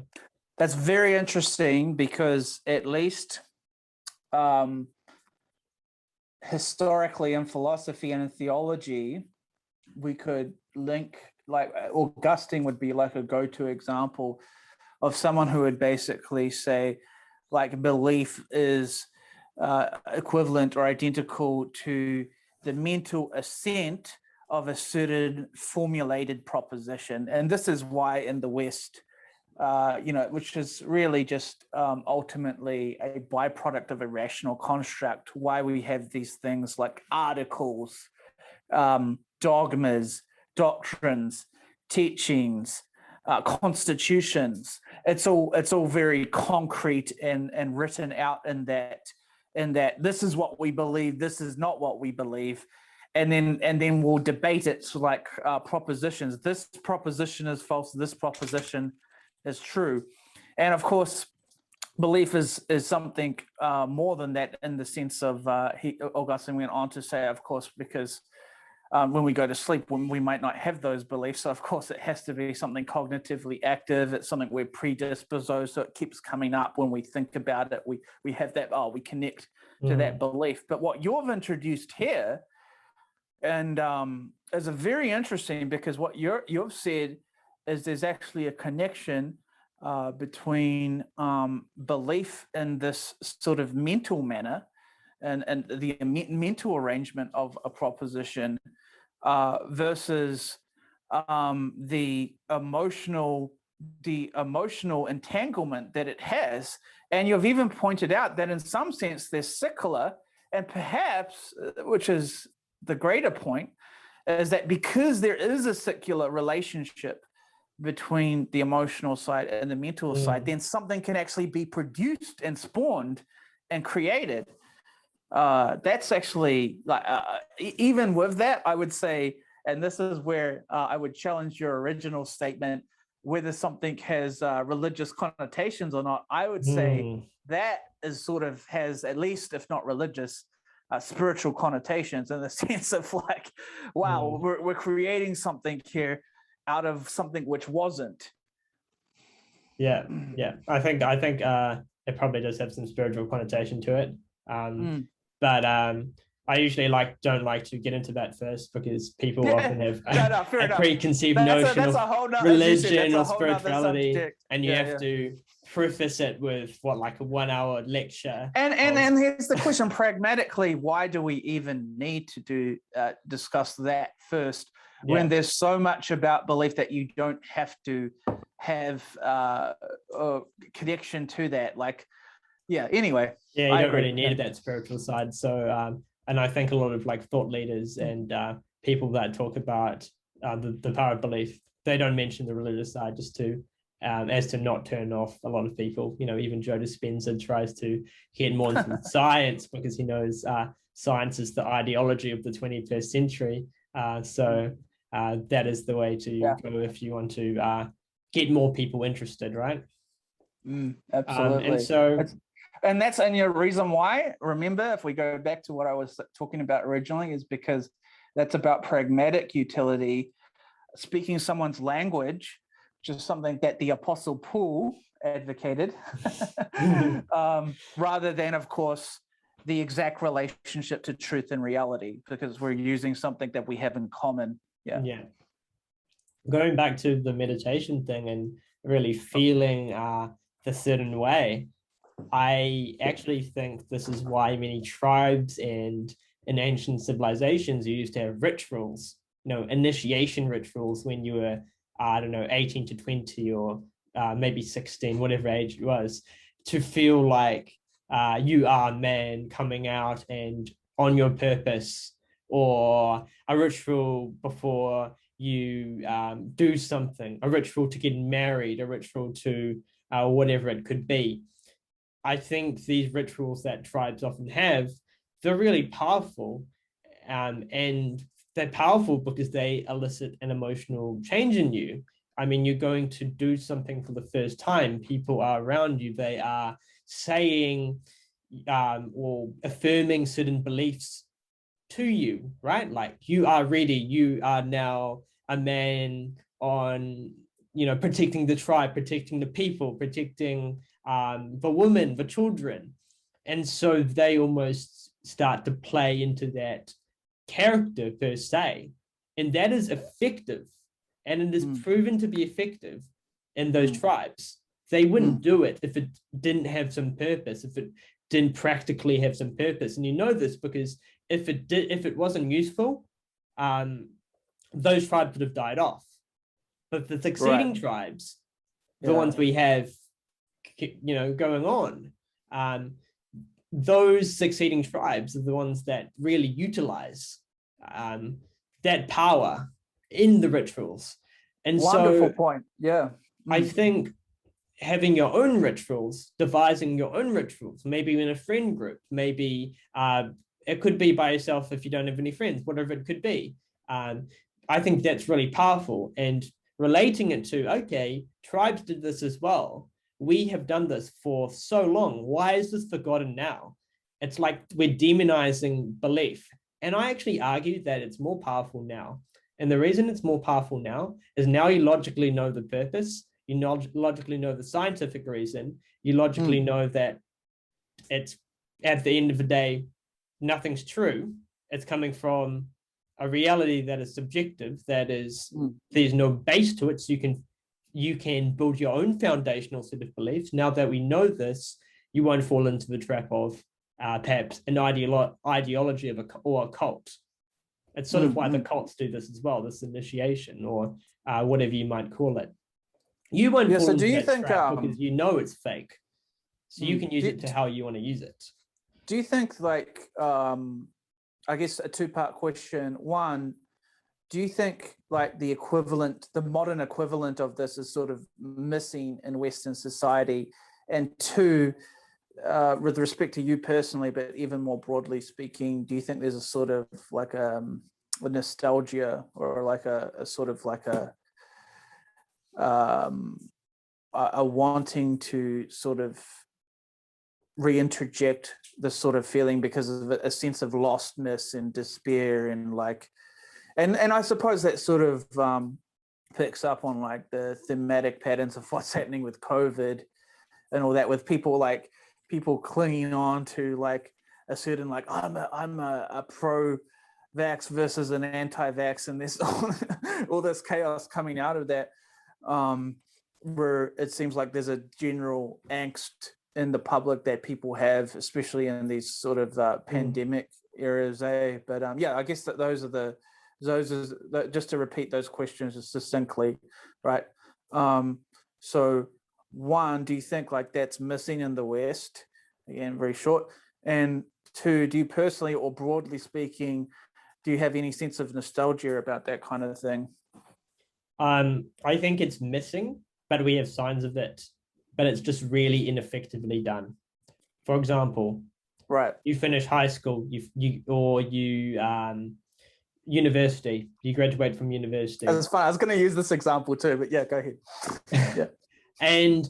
That's very interesting, because at least historically in philosophy and in theology, we could link, like Augustine would be like a go-to example of someone who would basically say, like, belief is equivalent or identical to the mental assent of a certain formulated proposition. And this is why in the West, which is really just ultimately a byproduct of a rational construct, why we have these things like articles, dogmas, doctrines, teachings, constitutions. It's all very concrete and written out in that this is what we believe, this is not what we believe. And then we'll debate it. So like propositions, this proposition is false, this proposition is true. And of course, belief is something more than that, in the sense of Augustine went on to say, of course, because when we go to sleep, when we might not have those beliefs. So of course, it has to be something cognitively active. It's something we're predisposed, so it keeps coming up when we think about it. We have that, we connect to that belief. But what you've introduced here, and is a very interesting, because what you've said is there's actually a connection between belief in this sort of mental manner and the mental arrangement of a proposition versus the emotional entanglement that it has. And you've even pointed out that in some sense they're secular, and perhaps, which is the greater point, is that because there is a secular relationship between the emotional side and the mental side, then something can actually be produced and spawned and created. That's actually, like, even with that, I would say, and this is where I would challenge your original statement, whether something has religious connotations or not. I would say that is sort of has, at least if not religious, spiritual connotations, in the sense of like, wow, we're creating something here out of something which wasn't. Yeah. I think it probably does have some spiritual connotation to it. But I usually don't like to get into that first, because people often have a preconceived notion of religion or spirituality, and you have to preface it with like a 1 hour lecture. And here's the question: pragmatically, why do we even need to discuss that first, when there's so much about belief that you don't have to have a connection to that? Like, anyway. Yeah, you don't really need that spiritual side. So And I think a lot of like thought leaders and people that talk about the power of belief, they don't mention the religious side just to as to not turn off a lot of people. You know, even Joe Dispenza tries to get more into science because he knows science is the ideology of the 21st century. So that is the way to go if you want to get more people interested, right? Absolutely. And so, and that's a reason why, remember, if we go back to what I was talking about originally, is because that's about pragmatic utility, speaking someone's language, which is something that the Apostle Paul advocated, rather than, of course, the exact relationship to truth and reality, because we're using something that we have in common. Yeah. Going back to the meditation thing and really feeling the certain way, I actually think this is why many tribes and in ancient civilizations you used to have rituals, initiation rituals when you were, 18 to 20 or maybe 16, whatever age it was, to feel like you are a man coming out and on your purpose, or a ritual before you do something, a ritual to get married, a ritual to whatever it could be. I think these rituals that tribes often have, they're really powerful, and they're powerful because they elicit an emotional change in you. I mean, you're going to do something for the first time. People are around you. They are saying or affirming certain beliefs to you, right? Like, you are ready. You are now a man on, protecting the tribe, protecting the people, protecting the women, the children. And so they almost start to play into that character per se. And that is effective. And it is proven to be effective in those tribes. They wouldn't do it if it didn't have some purpose, if it didn't practically have some purpose. And you know this because if it wasn't useful, those tribes would have died off. But the succeeding tribes, the ones we have, going on, those succeeding tribes are the ones that really utilize that power in the rituals. And wonderful point. Yeah. I think having your own rituals, devising your own rituals, maybe in a friend group, maybe it could be by yourself if you don't have any friends, whatever it could be. I think that's really powerful, and relating it to, okay, tribes did this as well. We have done this for so long. Why is this forgotten now? It's like we're demonizing belief. And I actually argue that it's more powerful now. And the reason it's more powerful now is now you logically know the purpose. You logically know the scientific reason. You logically know that it's, at the end of the day, nothing's true. It's coming from a reality that is subjective, that is, there's no base to it. So you can build your own foundational set of beliefs. Now that we know this, you won't fall into the trap of perhaps an ideology or a cult. It's sort of why the cults do this as well, this initiation or whatever you might call it. You won't fall into that trap because you know it's fake. So you can use it to how you want to use it. Do you think, like, I guess a two-part question. One, do you think like the modern equivalent of this is sort of missing in Western society? And two, with respect to you personally, but even more broadly speaking, do you think there's a sort of like a nostalgia or like a sort of like a wanting to sort of reinterject this sort of feeling because of a sense of lostness and despair and like, and I suppose that sort of picks up on like the thematic patterns of what's happening with COVID and all that, with people clinging on to like a certain, like, I'm a pro-vax versus an anti-vax, and there's all this chaos coming out of that, where it seems like there's a general angst in the public that people have, especially in these sort of pandemic eras. But I guess that those are just to repeat those questions succinctly, right? So one, do you think like that's missing in the West? Again, very short. And too, do you personally or broadly speaking, do you have any sense of nostalgia about that kind of thing? I think it's missing, but we have signs of it, but it's just really ineffectively done. For example, Right. you finish high school, university, you graduate from university. That's fine. I was going to use this example too, but yeah, go ahead. Yeah. And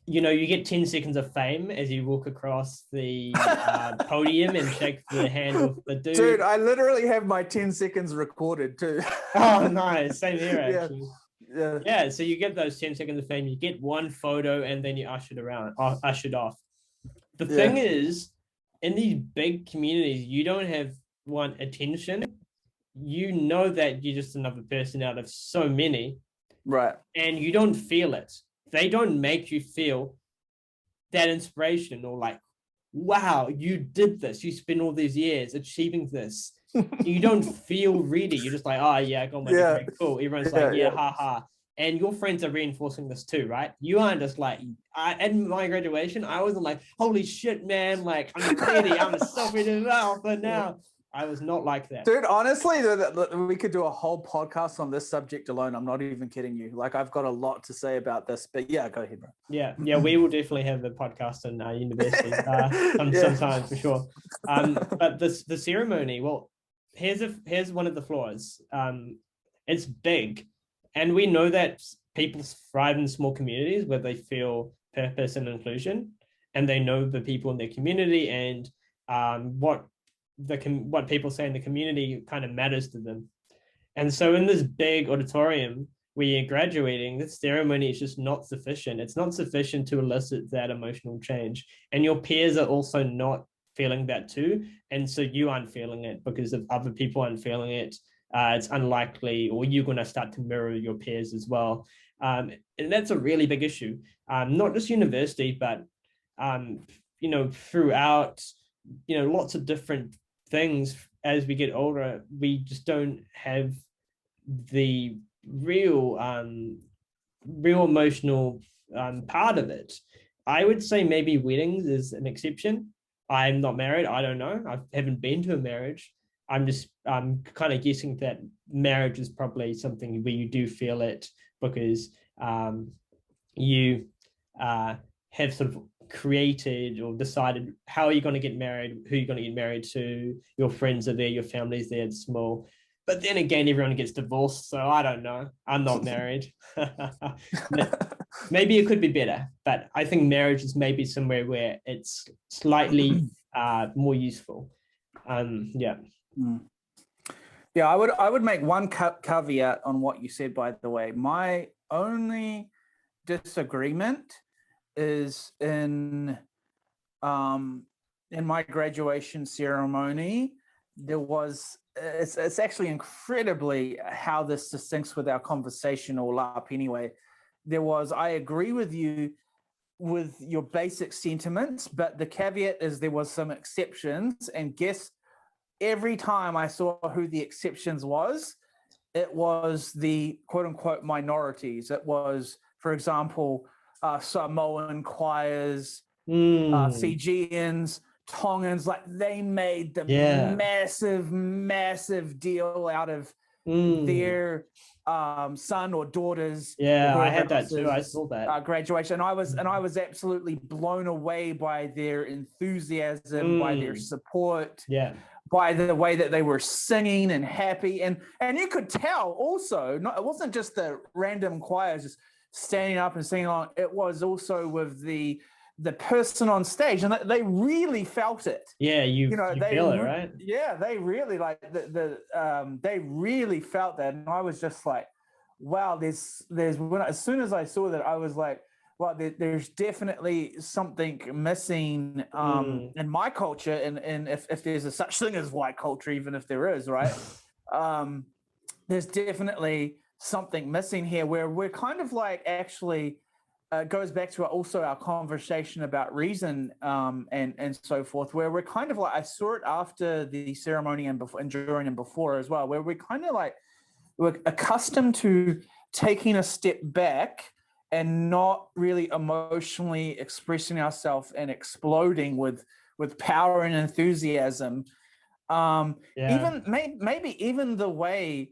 you get 10 seconds of fame as you walk across the podium and shake the hand of the dude. Dude, I literally have my 10 seconds recorded too. Oh, nice. Same here, actually. Yeah. So you get those 10 seconds of fame, you get one photo, and then you ushered off. The thing is, in these big communities, you don't have attention. You know that you're just another person out of so many. Right. And you don't feel it. They don't make you feel that inspiration or like, wow, you did this. You spent all these years achieving this. You don't feel really. You're just like, oh, yeah, I got my degree. Cool. Everyone's like, ha, ha. And your friends are reinforcing this too, right? You aren't just like, at my graduation, I wasn't like, holy shit, man. Like, I'm ready. I'm self-ready now. But now, I was not like that. Dude, honestly, we could do a whole podcast on this subject alone. I'm not even kidding you. Like, I've got a lot to say about this, but yeah, go ahead, bro. Yeah, we will definitely have the podcast in university sometime for sure. But the ceremony, well, here's one of the flaws. It's big, and we know that people thrive in small communities where they feel purpose and inclusion, and they know the people in their community and what people say in the community kind of matters to them. And so in this big auditorium where you're graduating, this ceremony is just not sufficient. It's not sufficient to elicit that emotional change. And your peers are also not feeling that too. And so you aren't feeling it because if other people aren't feeling it, it's unlikely, or you're going to start to mirror your peers as well. And that's a really big issue. Not just university, but, throughout, lots of different things. As we get older, we just don't have the real emotional part of it. I would say maybe weddings is an exception. I'm not married. I don't know. I haven't been to a marriage. I'm kind of guessing that marriage is probably something where you do feel it because you have sort of created or decided how are you going to get married, who you're going to get married to, your friends are there, your family's there, it's small. But then again, everyone gets divorced, so I don't know. I'm not married. Maybe it could be better, but I think marriage is maybe somewhere where it's slightly more useful. Yeah, I would make one caveat on what you said, by the way. My only disagreement is in my graduation ceremony. It's actually incredibly how this distinguishes with our conversation all up anyway. I agree with you with your basic sentiments, but the caveat is there was some exceptions, and guess every time I saw who the exceptions was, it was the quote unquote minorities. It was, for example, Samoan choirs, Fijians, Tongans, like they made the massive deal out of their son or daughters. Yeah, I had that too. I saw that graduation. And I was absolutely blown away by their enthusiasm, by their support. Yeah. By the way that they were singing and happy. And you could tell also, it wasn't just the random choirs just standing up and singing along. It was also with the person on stage, and they really felt it. Yeah, you feel it, right? Yeah, they really they really felt that, and I was just like, wow. There's as soon as I saw that, I was like, well, there's definitely something missing in my culture, and if there's a such thing as white culture, even if there is, right? There's definitely something missing here where we're kind of like actually goes back to also our conversation about reason and so forth, where we're kind of like, I saw it after the ceremony and before, and during and before as well, where we're kind of like, we're accustomed to taking a step back and not really emotionally expressing ourselves and exploding with with power and enthusiasm. Even maybe even the way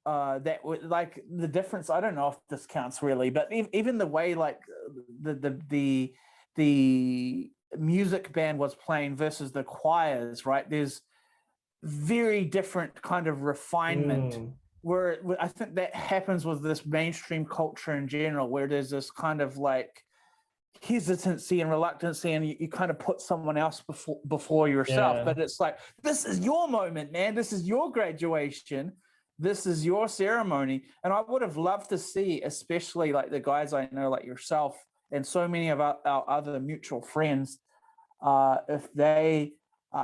that like the difference, I don't know if this counts really, but even the way like the music band was playing versus the choirs, right? There's very different kind of refinement where I think that happens with this mainstream culture in general, where there's this kind of like hesitancy and reluctancy, and you kind of put someone else before yourself. But it's like, this is your moment, man. This is your graduation. This is your ceremony. And I would have loved to see, especially like the guys I know, like yourself and so many of our other mutual friends, if they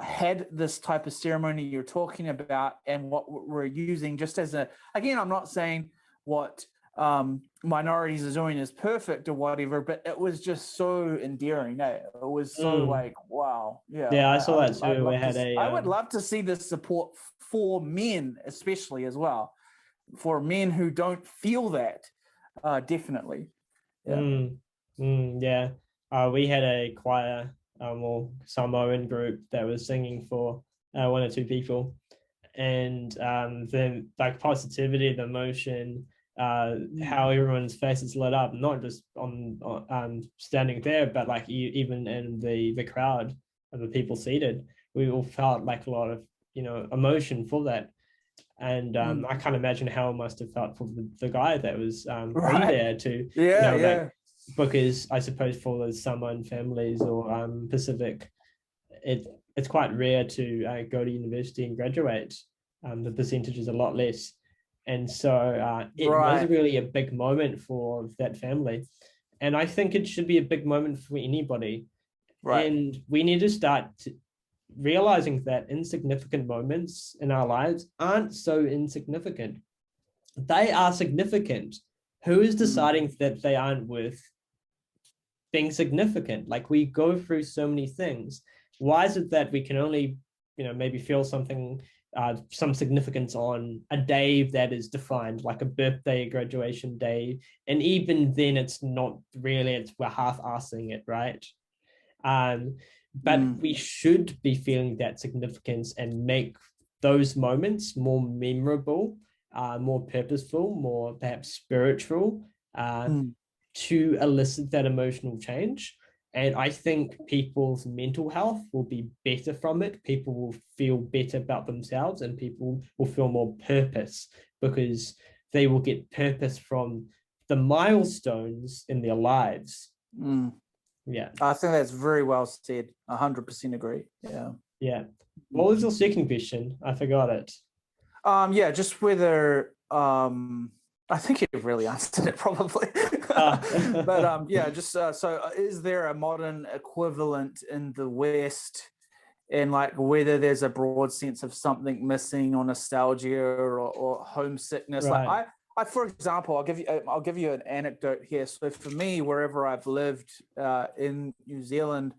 had this type of ceremony you're talking about, and what we're using just as again, I'm not saying what minorities are doing is perfect or whatever, but it was just so endearing. It was so like, wow. Yeah, I saw that too. I would love to see this support for men, especially as well, for men who don't feel that, definitely. We had a choir or Samoan group that was singing for one or two people, and the like positivity, the emotion, how everyone's faces lit up, not just on standing there, but like even in the crowd of the people seated, we all felt like a lot of emotion for that. And I can't imagine how it must have felt for the guy that was there to like, because I suppose for the Samoan families or Pacific, it's quite rare to go to university and graduate. The percentage is a lot less, and so it was really a big moment for that family, and I think it should be a big moment for anybody. And we need to start realizing that insignificant moments in our lives aren't so insignificant. They are significant. Who is deciding that they aren't worth being significant? Like, we go through so many things. Why is it that we can only, maybe feel something, some significance on a day that is defined, like a birthday, a graduation day, and even then it's not really, we're half-assing it, right? But we should be feeling that significance and make those moments more memorable, more purposeful, more perhaps spiritual, to elicit that emotional change. And I think people's mental health will be better from it. People will feel better about themselves, and people will feel more purpose, because they will get purpose from the milestones in their lives. Yeah, I think that's very well said. 100% agree. Yeah. What was your second question? I forgot it. Just whether I think you really answered it probably. But so is there a modern equivalent in the West, and like whether there's a broad sense of something missing, or nostalgia, or homesickness? Like for example, I'll give you an anecdote here. So for me, wherever I've lived in New Zealand,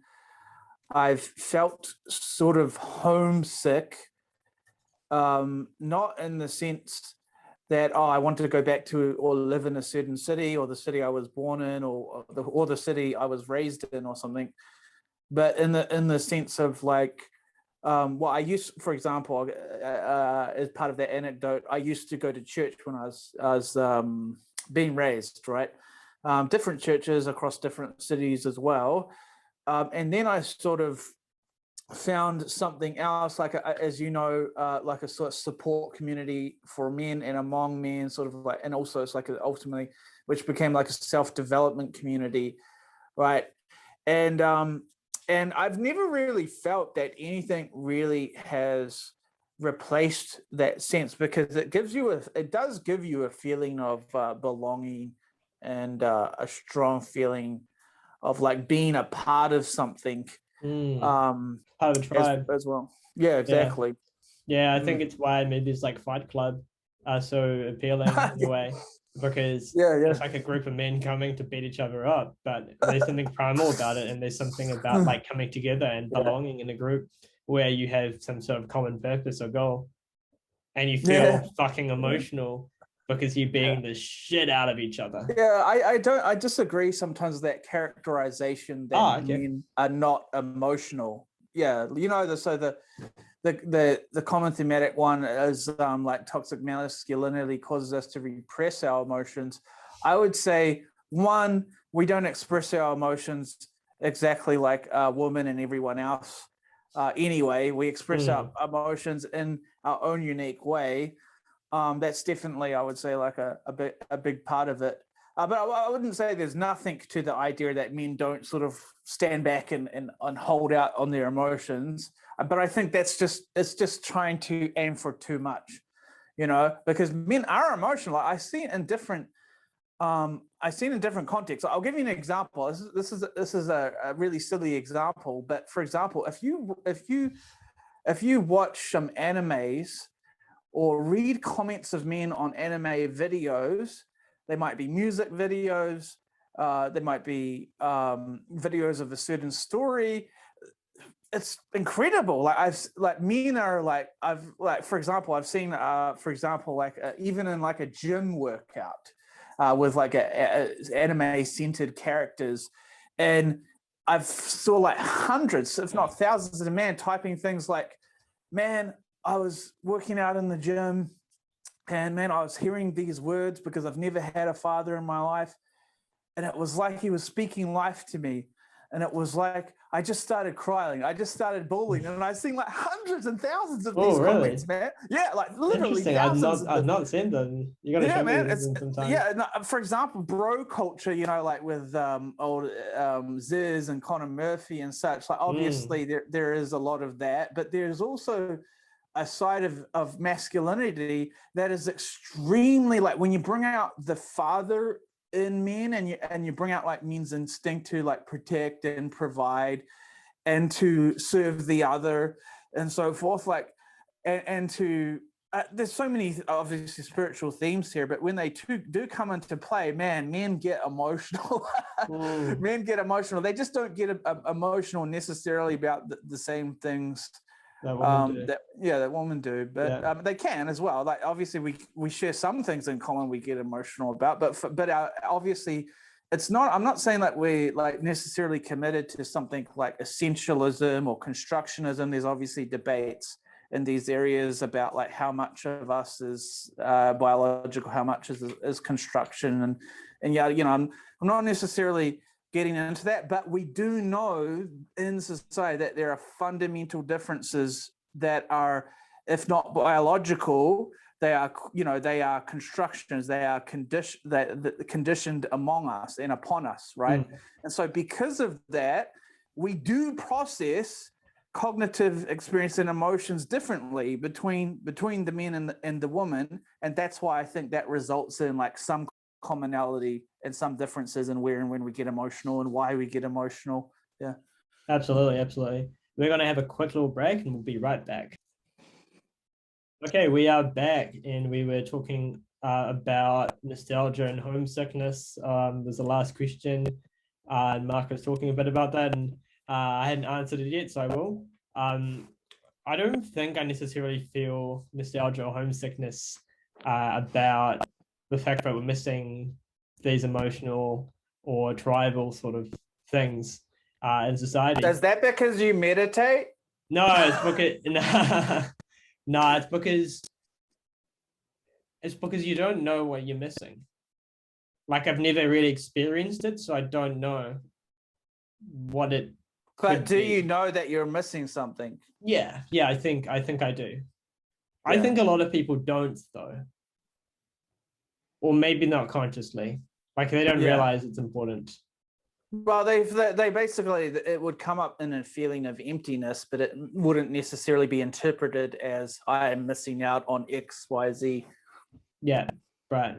I've felt sort of homesick, not in the sense that I wanted to go back to or live in a certain city, or the city I was born in, or the city I was raised in, or something, but in the sense of like, I used, for example, as part of that anecdote, I used to go to church when I was being raised, right? Different churches across different cities as well, and then I sort of found something else, like as you know, like a sort of support community for men and among men, sort of like, and also it's like ultimately, which became like a self-development community, right? And I've never really felt that anything really has replaced that sense, because it does give you a feeling of belonging, and a strong feeling of like being a part of something. Part of a tribe as well. Yeah, exactly. I think it's why maybe it's like Fight Club are so appealing in a way, because it's like a group of men coming to beat each other up, but there's something primal about it, and there's something about like coming together and belonging in a group where you have some sort of common purpose or goal, and you feel fucking emotional because you're being the shit out of each other. I disagree sometimes with that characterization that men are not emotional. the common thematic one is like toxic masculinity causes us to repress our emotions. I would say, one, we don't express our emotions exactly like women and everyone else. Anyway, we express our emotions in our own unique way. That's definitely, I would say, like a big part of it. But I wouldn't say there's nothing to the idea that men don't sort of stand back and hold out on their emotions. But I think it's just trying to aim for too much, because men are emotional. I see it in different contexts. I'll give you an example. This is a really silly example, but for example, if you watch some animes or read comments of men on anime videos, they might be music videos, they might be videos of a certain story. It's incredible. For example, I've seen even in like a gym workout with like a anime centered characters, and I've saw like hundreds, if not thousands of men typing things like, man, I was working out in the gym and man, I was hearing these words because I've never had a father in my life. And it was like he was speaking life to me. And it was like, I just started crying. I just started bawling. And I've seen like hundreds and thousands of these comments, man. Yeah, like literally thousands. I've not seen them. You got to show me sometime. Yeah, no, for example, bro culture, like with old Ziz and Connor Murphy and such. Like obviously there is a lot of that, but there's also a side of masculinity that is extremely, like when you bring out the father in men and you bring out like men's instinct to like protect and provide and to serve the other and so forth, like and to there's so many obviously spiritual themes here, but when they do come into play, man, men get emotional. Men get emotional. They just don't get emotional necessarily about the same things that women do, but they can as well. Like obviously we share some things in common we get emotional about, but obviously it's not, I'm not saying that we like necessarily committed to something like essentialism or constructionism. There's obviously debates in these areas about like how much of us is biological, how much is construction, and I'm not necessarily getting into that, but we do know in society that there are fundamental differences that are, if not biological, they are constructions, they are conditioned among us and upon us, right? And so because of that, we do process cognitive experience and emotions differently between the men and the woman, and that's why I think that results in like some commonality and some differences in where and when we get emotional and why we get emotional. Yeah, absolutely. We're going to have a quick little break and we'll be right back. Okay, we are back, and we were talking about nostalgia and homesickness. Was the last question, and Mark was talking a bit about that, and I hadn't answered it yet, so I will. I don't think I necessarily feel nostalgia or homesickness about the fact that we're missing these emotional or tribal sort of things in society. Is that because you meditate? No, it's because no, it's because you don't know what you're missing. Like I've never really experienced it, so I don't know what it. But do you know that you're missing something? Yeah, I think I do. Yeah. I think a lot of people don't though. Or maybe not consciously, like they don't realize it's important. Well, they basically, it would come up in a feeling of emptiness, but it wouldn't necessarily be interpreted as I am missing out on X, Y, Z. Yeah, right.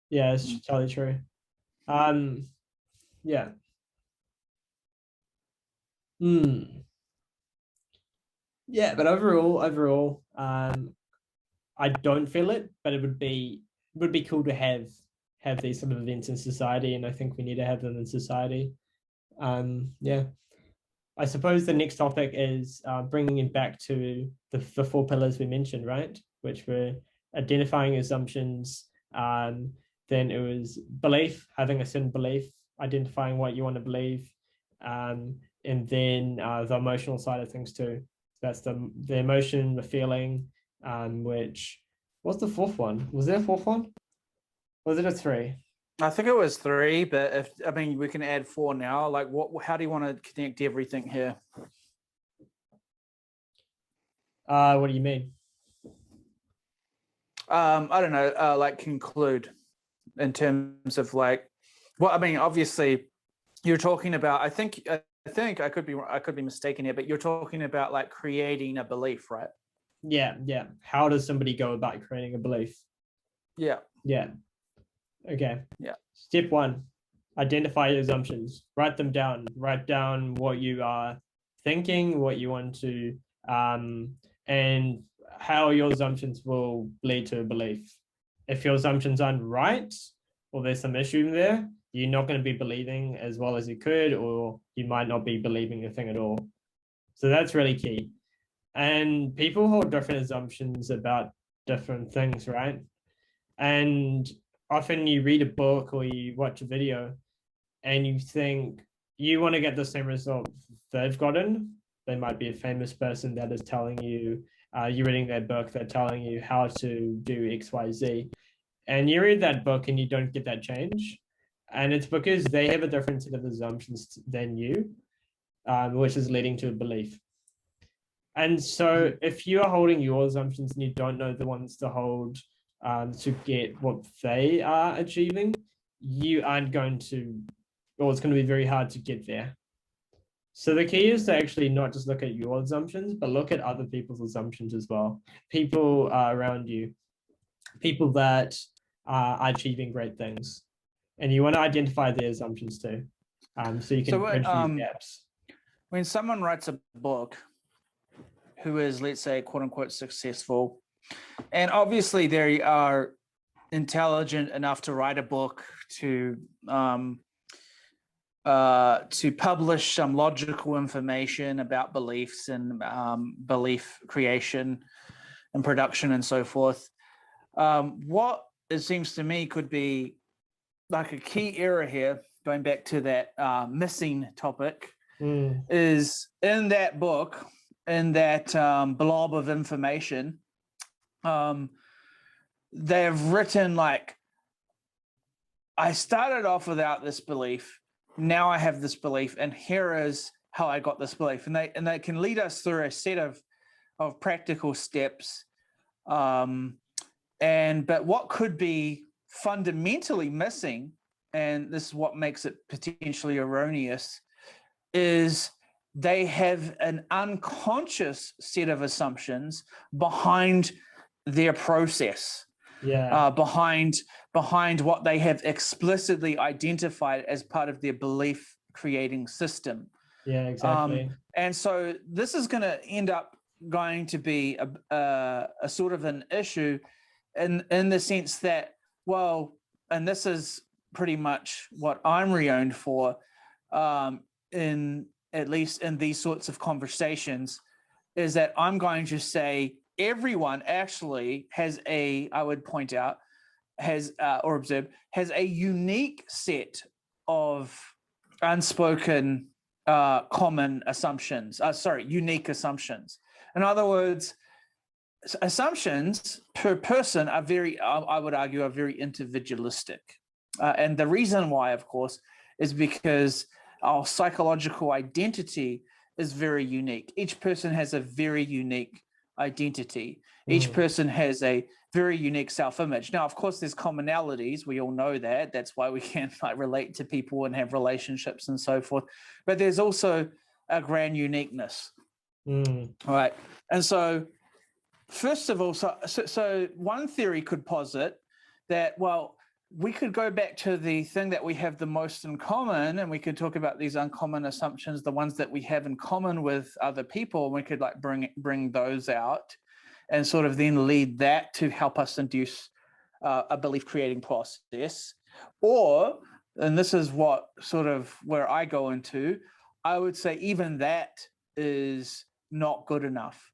Yeah, it's totally true. Yeah. Yeah, but overall, I don't feel it, but it would be cool to have these sort of events in society, and I think we need to have them in society. Yeah, I suppose the next topic is bringing it back to the 4 pillars we mentioned, right? Which were identifying assumptions. Then it was belief, having a certain belief, identifying what you want to believe. and then the emotional side of things too. That's the emotion, the feeling, which, what's the fourth one? Was there a fourth one? Was it a 3? I think it was 3, but we can add 4 now. Like, how do you want to connect everything here? What do you mean? I don't know, like conclude in terms of like, well, obviously you're talking about, I think I could be mistaken here, but you're talking about like creating a belief, right? Yeah. How does somebody go about creating a belief? Yeah. Okay. Yeah. Step 1, identify your assumptions. Write them down. Write down what you are thinking, what you want to, and how your assumptions will lead to a belief. If your assumptions aren't right, or there's some issue there, you're not going to be believing as well as you could, or you might not be believing a thing at all. So that's really key. And people hold different assumptions about different things, right? And often you read a book or you watch a video and you think you want to get the same result they've gotten. They might be a famous person that is telling you, you're reading their book, they're telling you how to do X, Y, Z. And you read that book and you don't get that change. And it's because they have a different set of assumptions than you, which is leading to a belief. And so if you are holding your assumptions and you don't know the ones to hold to get what they are achieving, you aren't going to, or it's going to be very hard to get there. So the key is to actually not just look at your assumptions, but look at other people's assumptions as well. People around you, people that are achieving great things. And you want to identify their assumptions too. So you can bridge these gaps. When someone writes a book who is, let's say, quote unquote, successful, and obviously they are intelligent enough to write a book, to publish some logical information about beliefs and belief creation and production and so forth. What it seems to me could be like a key error here, going back to that missing topic, is in that book, in that blob of information, they've written like, I started off without this belief, now I have this belief, and here is how I got this belief. And they can lead us through a set of practical steps. But what could be fundamentally missing, and this is what makes it potentially erroneous, is they have an unconscious set of assumptions behind their process. Behind what they have explicitly identified as part of their belief creating system. Yeah, exactly. And so this is going to end up going to be a sort of an issue in the sense that, well, and this is pretty much what I'm renowned for, in at least in these sorts of conversations, is that I'm going to say everyone actually has I would point out, has or observe, has a unique set of unspoken common assumptions, unique assumptions. In other words, assumptions per person are very, I would argue, are very individualistic. And the reason why, of course, is because our psychological identity is very unique. Each person has a very unique identity. Each person has a very unique self-image. Now, of course, there's commonalities. We all know that. That's why we can relate to people and have relationships and so forth. But there's also a grand uniqueness. All right. And so, first of all, so one theory could posit that, well, we could go back to the thing that we have the most in common, and we could talk about these uncommon assumptions, the ones that we have in common with other people, and we could like bring those out and sort of then lead that to help us induce a belief creating process. Or, and this is what sort of where I go into, I would say even that is not good enough.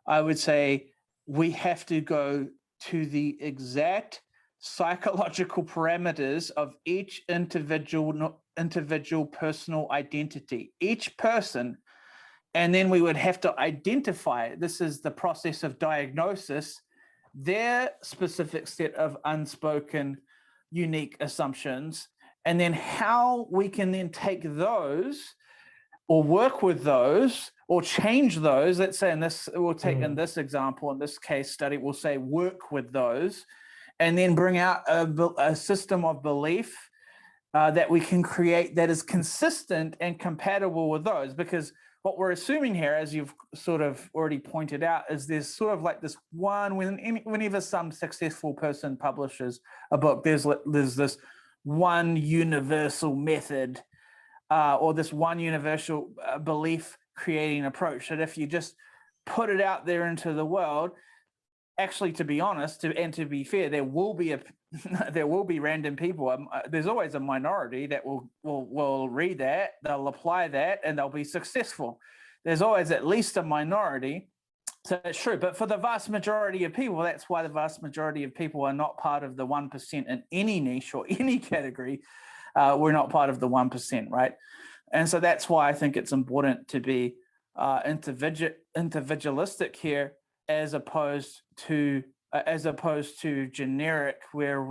I would say we have to go to the exact psychological parameters of each individual individual personal identity. Each person, and then we would have to identify, this is the process of diagnosis, their specific set of unspoken, unique assumptions, and then how we can then take those or work with those or change those. Let's say in this, we'll take in this example, in this case study, we'll say work with those, and then bring out a system of belief that we can create that is consistent and compatible with those. Because what we're assuming here, as you've sort of already pointed out, is there's sort of like this one, whenever some successful person publishes a book, there's this one universal method or this one universal belief creating approach that if you just put it out there into the world, actually, to be honest, and to be fair, there will be random people. There's always a minority that will read that, they'll apply that, and they'll be successful. There's always at least a minority. So it's true. But for the vast majority of people, that's why the vast majority of people are not part of the 1% in any niche or any category. We're not part of the 1%, right? And so that's why I think it's important to be individualistic here, as opposed to generic, where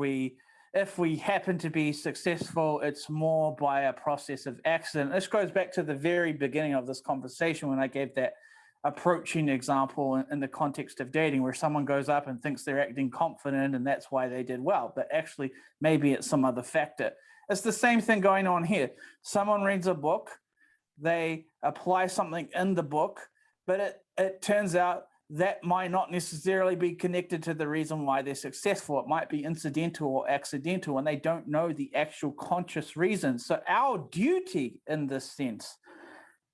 if we happen to be successful, it's more by a process of accident. This goes back to the very beginning of this conversation when I gave that approaching example in the context of dating, where someone goes up and thinks they're acting confident and that's why they did well, but actually maybe it's some other factor. It's the same thing going on here. Someone reads a book, they apply something in the book, but it turns out that might not necessarily be connected to the reason why they're successful. It might be incidental or accidental, and they don't know the actual conscious reason. So our duty in this sense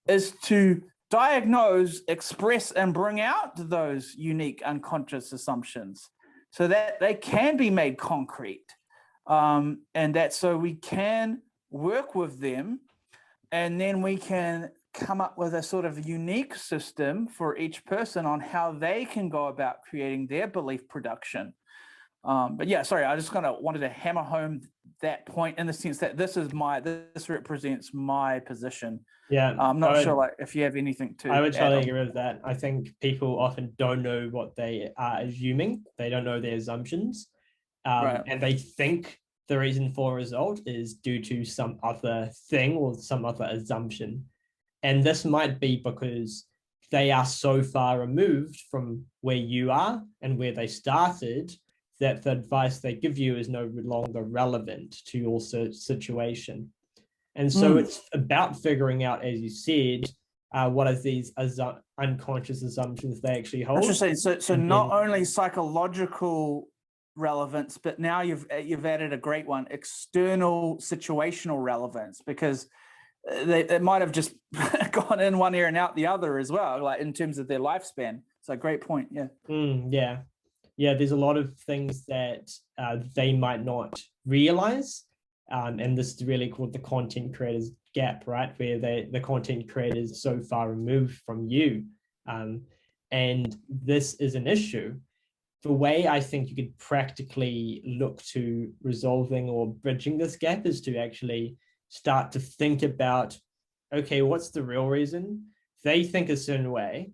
is to diagnose, express, and bring out those unique unconscious assumptions so that they can be made concrete. And that so we can work with them, and then we can come up with a sort of unique system for each person on how they can go about creating their belief production. But yeah, sorry, I just kind of wanted to hammer home that point in the sense that this represents my position. Yeah, I'm not sure like if you have anything to. I would totally agree with that. I think people often don't know what they are assuming. They don't know their assumptions. Right. And they think the reason for a result is due to some other thing or some other assumption. And this might be because they are so far removed from where you are and where they started that the advice they give you is no longer relevant to your situation. And so it's about figuring out, as you said, what are these unconscious assumptions they actually hold. Interesting. So not only psychological relevance, but now you've added a great one, external situational relevance, because they might have just gone in one ear and out the other as well, like in terms of their lifespan. So great point. Yeah. Yeah, there's a lot of things that they might not realize. And this is really called the content creators gap, right? Where the content creator is so far removed from you. And this is an issue. The way I think you could practically look to resolving or bridging this gap is to actually start to think about, okay, what's the real reason? They think a certain way.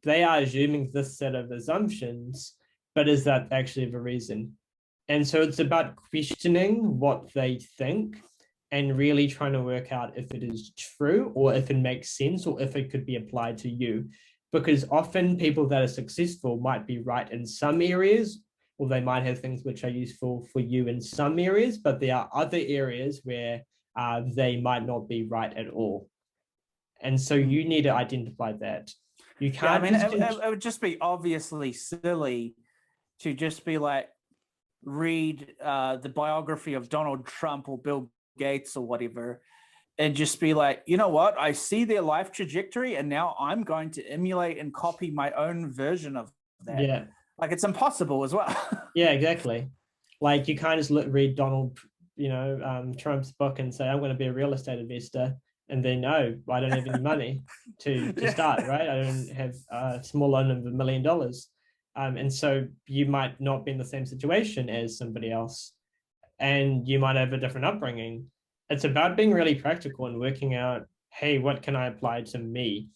They are assuming this set of assumptions, but is that actually the reason? And so it's about questioning what they think and really trying to work out if it is true or if it makes sense or if it could be applied to you. Because often people that are successful might be right in some areas, or they might have things which are useful for you in some areas, but there are other areas where they might not be right at all. And so you need to identify that. You can't. Yeah, I mean, it would just be obviously silly to just be like, read the biography of Donald Trump or Bill Gates or whatever, and just be like, you know what, I see their life trajectory and now I'm going to emulate and copy my own version of that. Yeah. Like it's impossible as well. Yeah, exactly. Like you can't just read Donald, Trump's book and say, I'm going to be a real estate investor. And then, no, I don't have any money to start, right? I don't have a small loan of $1 million. And so you might not be in the same situation as somebody else. And you might have a different upbringing. it's about being really practical and working out, hey, what can I apply to me?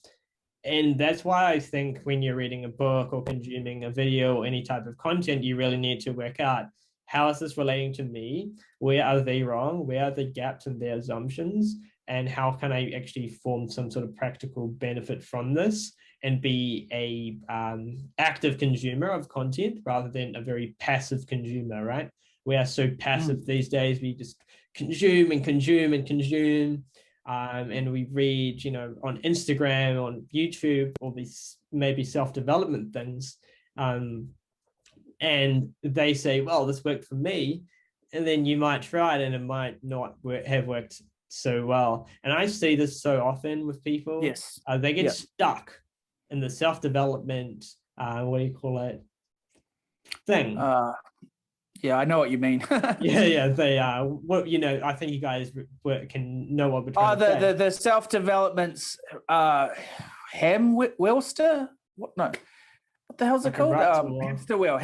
And that's why I think when you're reading a book or consuming a video or any type of content, you really need to work out, how is this relating to me? Where are they wrong? Where are the gaps in their assumptions? And how can I actually form some sort of practical benefit from this and be a active consumer of content rather than a very passive consumer, right? We are so passive these days. We just consume and consume and consume. And we read, on Instagram, on YouTube, all these maybe self-development things. And they say, well, this worked for me. And then you might try it and it might not have worked so well. And I see this so often with people. Yes. They get stuck in the self-development, what do you call it, thing. Yeah, I know what you mean. yeah, they are. Well, I think you guys can know what we're trying to say. The self-development's Wilster? What? No. What the hell's it called? Hamster wheel,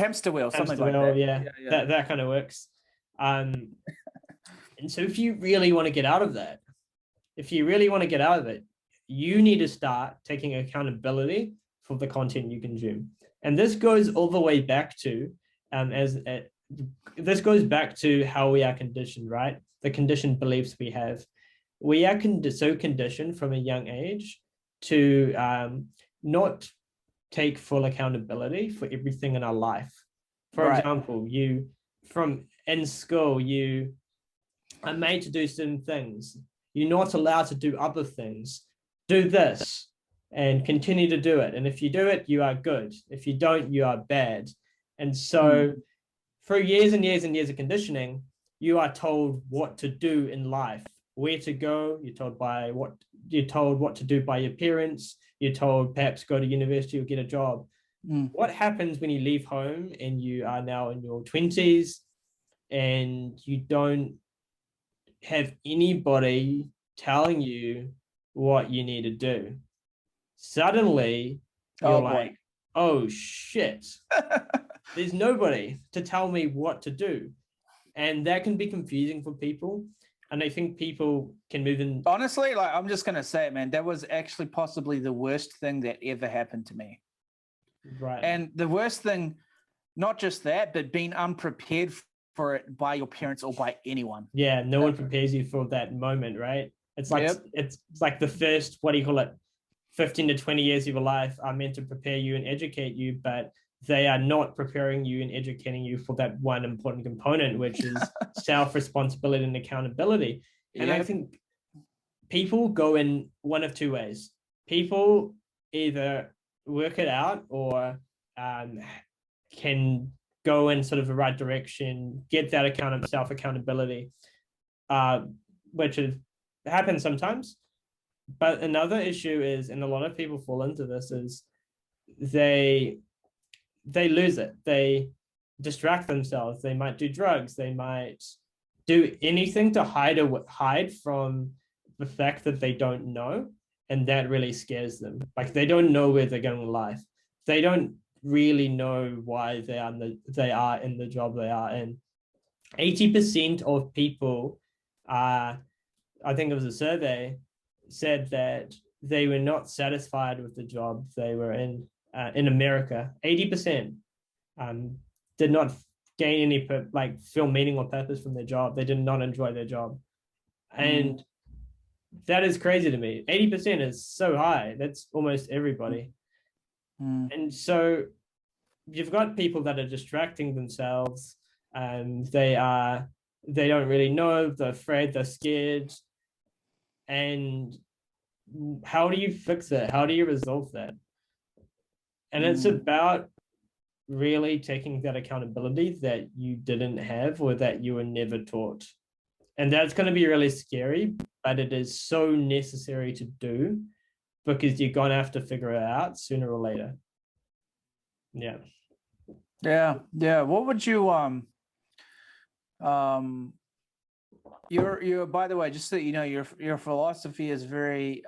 something like that. Yeah. That kind of works. And so if you really want to get out of that, you need to start taking accountability for the content you consume. And this goes all the way back to this goes back to how we are conditioned, right? The conditioned beliefs we have. We are so conditioned from a young age to not take full accountability for everything in our life. For example, in school, you are made to do certain things. You're not allowed to do other things. Do this and continue to do it. And if you do it, you are good. If you don't, you are bad. And so for years and years and years of conditioning, you are told what to do in life, where to go. You're told what to do by your parents. You're told perhaps go to university or get a job. What happens when you leave home and you are now in your 20s and you don't have anybody telling you what you need to do? Suddenly, you're like, oh shit. There's nobody to tell me what to do. And that can be confusing for people. And I think people can move in. Honestly, I'm just going to say it, man, that was actually possibly the worst thing that ever happened to me. Right. And the worst thing, not just that, but being unprepared for it by your parents or by anyone. Yeah, no one prepares you for that moment, right? It's like it's like the first, 15 to 20 years of your life are meant to prepare you and educate you, but they are not preparing you and educating you for that one important component, which is self-responsibility and accountability. And I think people go in one of two ways. People either work it out or can go in sort of the right direction, get that self-accountability, which happens sometimes. But another issue is, and a lot of people fall into this, is they lose it. They distract themselves. They might do drugs. They might do anything to hide from the fact that they don't know. And that really scares them. Like, they don't know where they're going in life. They don't really know why they are in the job they are in. 80% of people, I think it was a survey, said that they were not satisfied with the job they were in America. 80% did not gain any feel meaning or purpose from their job. They did not enjoy their job. And that is crazy to me. 80% is so high. That's almost everybody. And so you've got people that are distracting themselves. They don't really know. They're afraid. They're scared. And how do you fix it? How do you resolve that? And it's about really taking that accountability that you didn't have or that you were never taught. And that's going to be really scary, but it is so necessary to do because you're going to have to figure it out sooner or later. Yeah. What would you you're by the way, just so you know, your philosophy is very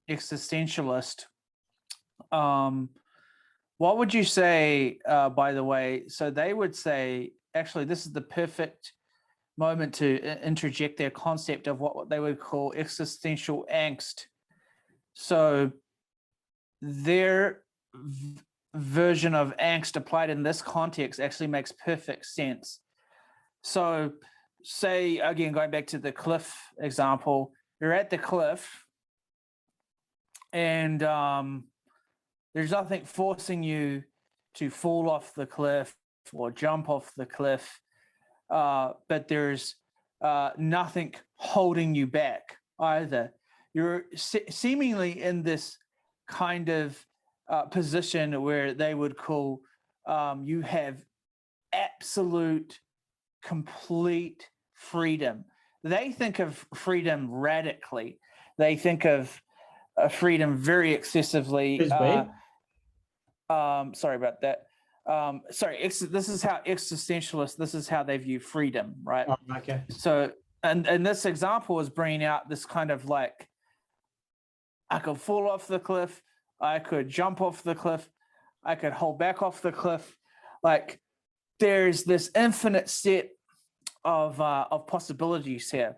existentialist. What would you say, by the way? So they would say, actually, this is the perfect moment to interject their concept of what they would call existential angst. So their version of angst applied in this context actually makes perfect sense. So say, again, going back to the cliff example, you're at the cliff and there's nothing forcing you to fall off the cliff or jump off the cliff, but there's nothing holding you back either. You're seemingly in this kind of position where they would call you have absolute, complete freedom. They think of freedom radically. They think of freedom very excessively. Sorry about that. This is how existentialists, this is how they view freedom, right? Oh, okay. So, and this example is bringing out this kind of like, I could fall off the cliff, I could jump off the cliff, I could hold back off the cliff. Like, there's this infinite set of possibilities here.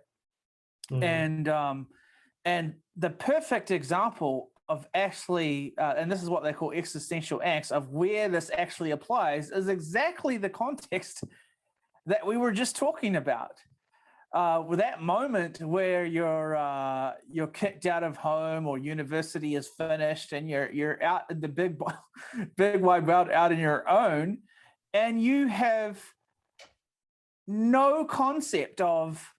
Mm. And the perfect example of actually, and this is what they call existential angst, of where this actually applies, is exactly the context that we were just talking about. With that moment where you're kicked out of home or university is finished and you're out in the big wide world out on your own, and you have no concept of,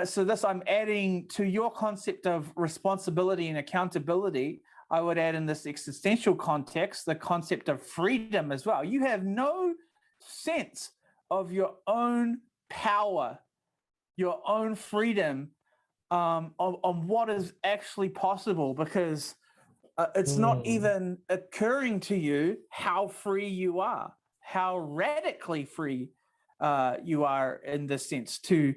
so this I'm adding to your concept of responsibility and accountability. I would add in this existential context the concept of freedom as well. You have no sense of your own power, your own freedom, on what is actually possible, because it's not even occurring to you how free you are, how radically free you are in this sense to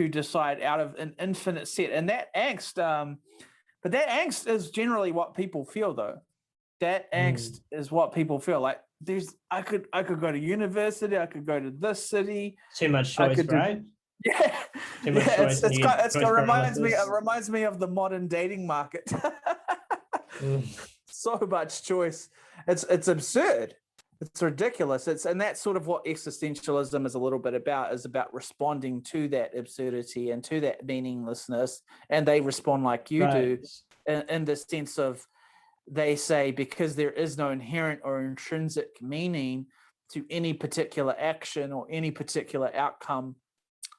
decide out of an infinite set. And that angst, but that angst is generally what people feel, though. That angst is what people feel. Like, I could go to university, I could go to this city. Too much choice, right? Yeah, Too much choice. It reminds me of the modern dating market. So much choice. It's absurd. It's ridiculous. And that's sort of what existentialism is a little bit about, is about responding to that absurdity and to that meaninglessness. And they respond like you do, in the sense of, they say, because there is no inherent or intrinsic meaning to any particular action or any particular outcome,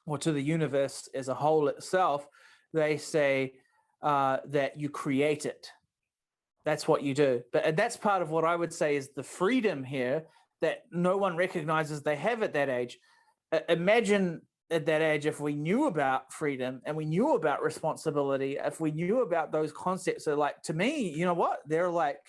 or to the universe as a whole itself, they say that you create it. That's what you do. But that's part of what I would say is the freedom here that no one recognizes they have at that age. Imagine at that age, if we knew about freedom and we knew about responsibility, if we knew about those concepts, are like, to me, you know what? They're like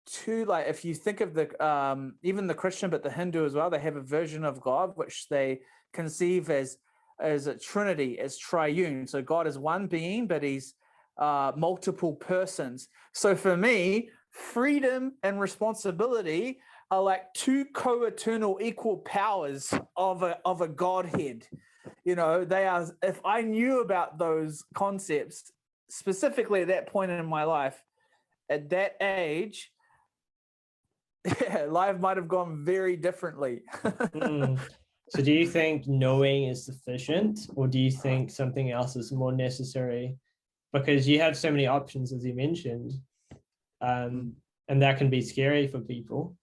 two, like, if you think of the, even the Christian, but the Hindu as well, they have a version of God, which they conceive as a trinity, as triune. So God is one being, but he's multiple persons. So for me, freedom and responsibility are like two co-eternal equal powers of a Godhead. You know, they are, if I knew about those concepts specifically at that point in my life, at that age, life might have gone very differently. So do you think knowing is sufficient, or do you think something else is more necessary? Because you have so many options, as you mentioned, and that can be scary for people.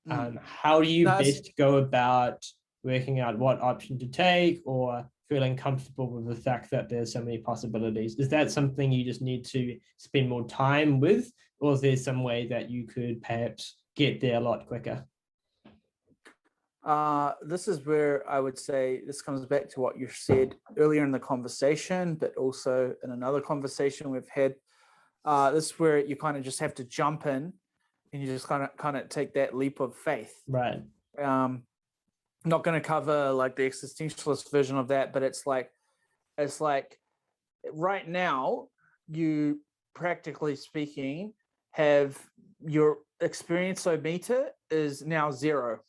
How do you best go about working out what option to take, or feeling comfortable with the fact that there's so many possibilities? Is that something you just need to spend more time with, or is there some way that you could perhaps get there a lot quicker? This is where I would say this comes back to what you said earlier in the conversation, but also in another conversation we've had. This is where you kind of just have to jump in and you just kind of take that leap of faith. Right. I'm not going to cover like the existentialist version of that, but it's like right now, you, practically speaking, have your experienceometer is now 0.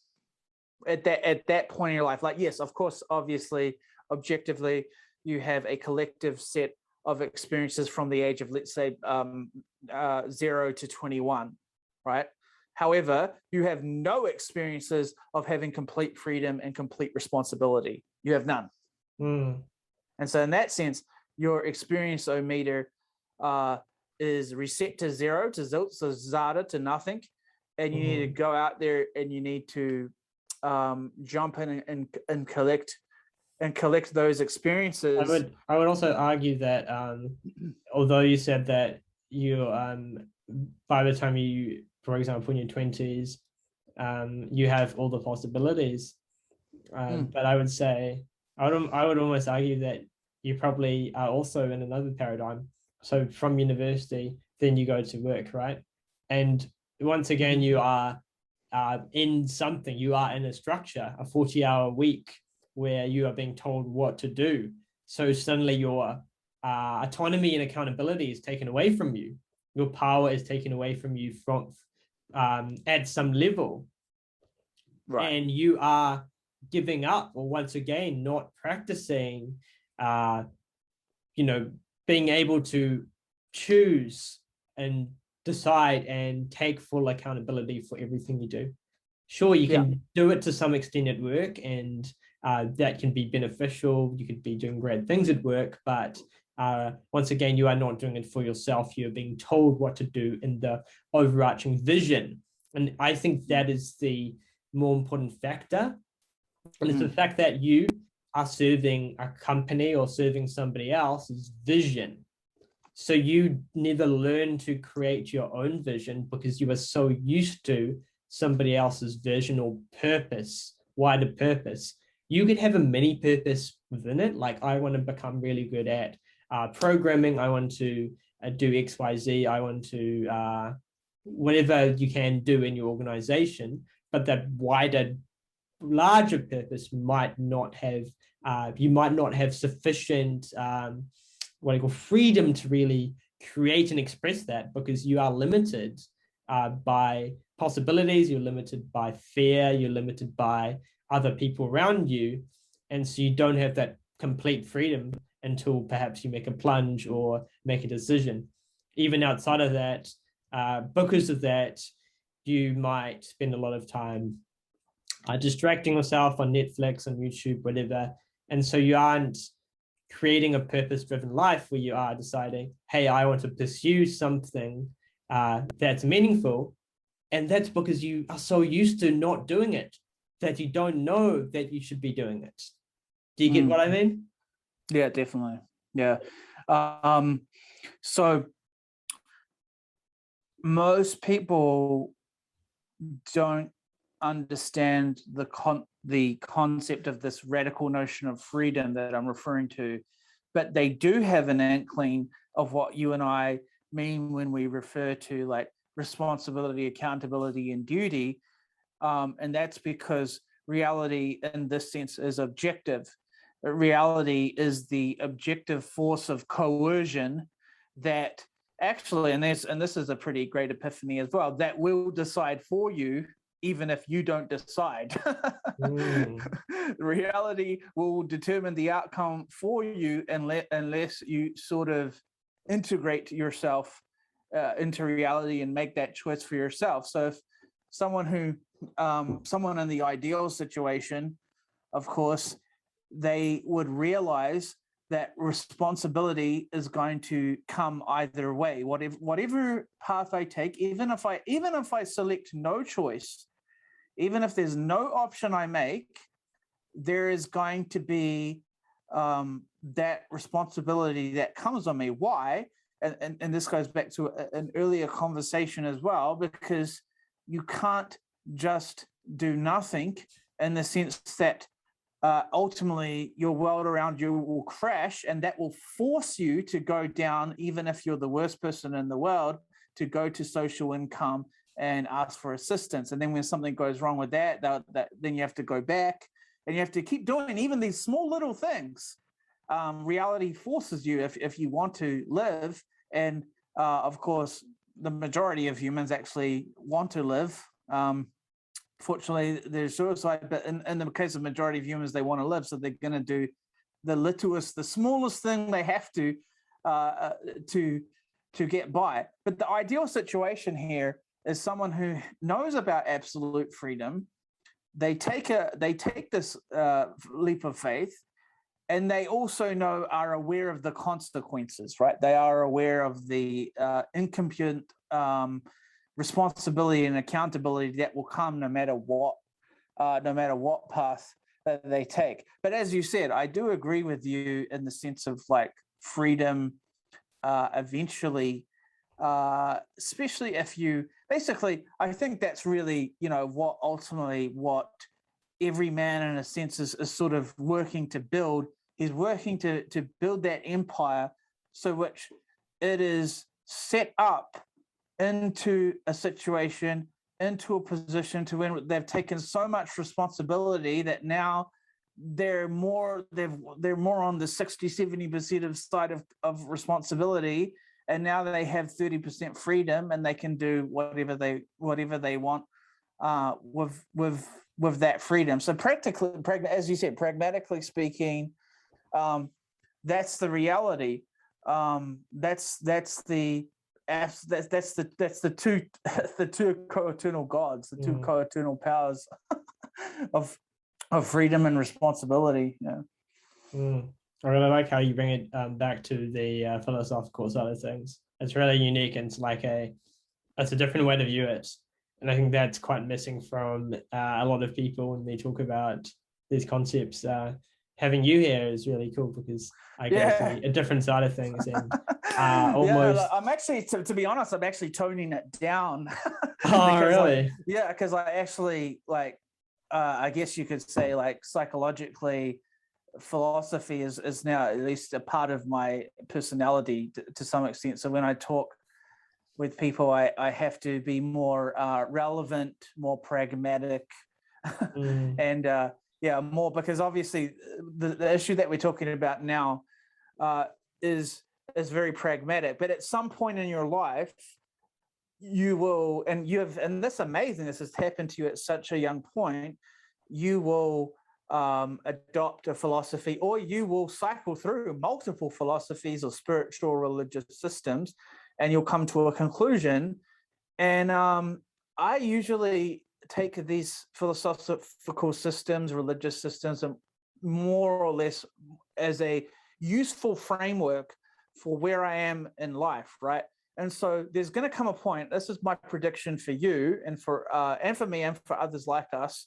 at that point in your life, like, yes, of course, obviously, objectively, you have a collective set of experiences from the age of, let's say, 0 to 21, right? However, you have no experiences of having complete freedom and complete responsibility. You have none. And so in that sense, your experience-o-meter is reset to 0, to zilch, so zada, to nothing. And you need to go out there and you need to jump in and collect those experiences. I would also argue that although you said that you by the time you, for example, in your 20s, you have all the possibilities, but I would say I would almost argue that you probably are also in another paradigm. So from university, then you go to work, right? And once again, you are in something. You are in a structure, a 40-hour week, where you are being told what to do. So suddenly your autonomy and accountability is taken away from you. Your power is taken away from you from at some level. Right. And you are giving up, or once again, not practicing, being able to choose and decide and take full accountability for everything you do. Sure, you can do it to some extent at work, and that can be beneficial. You could be doing great things at work, but once again, you are not doing it for yourself. You're being told what to do in the overarching vision. And I think that is the more important factor. And it's the fact that you are serving a company or serving somebody else's vision. So you never learn to create your own vision because you are so used to somebody else's vision or purpose, wider purpose. You could have a mini purpose within it. Like, I want to become really good at programming. I want to do X, Y, Z. I want to whatever you can do in your organization, but that wider, larger purpose might not have, you might not have sufficient freedom to really create and express that, because you are limited by possibilities, you're limited by fear, you're limited by other people around you. And so you don't have that complete freedom until perhaps you make a plunge or make a decision. Even outside of that, because of that, you might spend a lot of time distracting yourself on Netflix, on YouTube, whatever. And so you aren't creating a purpose-driven life where you are deciding, hey, I want to pursue something that's meaningful. And that's because you are so used to not doing it that you don't know that you should be doing it. Do you get what I mean? Yeah, definitely. Yeah. So most people don't understand the concept of this radical notion of freedom that I'm referring to, but they do have an inkling of what you and I mean when we refer to like responsibility, accountability, and duty. And that's because reality in this sense is objective. Reality is the objective force of coercion that actually, and this is a pretty great epiphany as well, that will decide for you even if you don't decide. Reality will determine the outcome for you unless you sort of integrate yourself into reality and make that choice for yourself. So if someone in the ideal situation, of course, they would realize that responsibility is going to come either way. Whatever path I take, even if I select no choice, even if there's no option I make, there is going to be that responsibility that comes on me. Why? And this goes back to an earlier conversation as well, because you can't just do nothing, in the sense that ultimately your world around you will crash, and that will force you to go down, even if you're the worst person in the world, to go to social income and ask for assistance. And then when something goes wrong with that, then you have to go back and you have to keep doing even these small little things. Reality forces you, if you want to live. And of course, the majority of humans actually want to live. fortunately, there's suicide, but in the case of majority of humans, they want to live, so they're going to do the smallest thing they have to get by. But the ideal situation here is someone who knows about absolute freedom. They take this leap of faith, and they also are aware of the consequences, right? They are aware of the incomplete responsibility and accountability that will come no matter what path that they take. But as you said, I do agree with you in the sense of like freedom eventually, especially if you basically, I think that's really, what every man in a sense is sort of working to build. He's working to build that empire, so which it is set up into a situation, into a position to when they've taken so much responsibility that now they're more on the 60-70% of side of responsibility, and now they have 30% freedom, and they can do whatever they want with that freedom. So practically, as you said, pragmatically speaking, that's the reality. That's the two co-eternal gods, the two co-eternal powers of freedom and responsibility. Yeah. I really like how you bring it back to the philosophical side of things. It's really unique, and it's a different way to view it. And I think that's quite missing from a lot of people when they talk about these concepts. Having you here is really cool because I get to see a different side of things, and almost. Yeah, I'm actually, to be honest, I'm actually toning it down. Oh, really? Because I actually I guess you could say psychologically, philosophy is now at least a part of my personality to some extent. So when I talk with people, I have to be more relevant, more pragmatic, and more, because obviously the issue that we're talking about now is very pragmatic. But at some point in your life, you will, and this amazing, this has happened to you at such a young point, you will adopt a philosophy, or you will cycle through multiple philosophies or spiritual religious systems, and you'll come to a conclusion. And I usually take these philosophical systems, religious systems, and more or less as a useful framework for where I am in life, right? And so there's going to come a point, this is my prediction for you and for me and for others like us,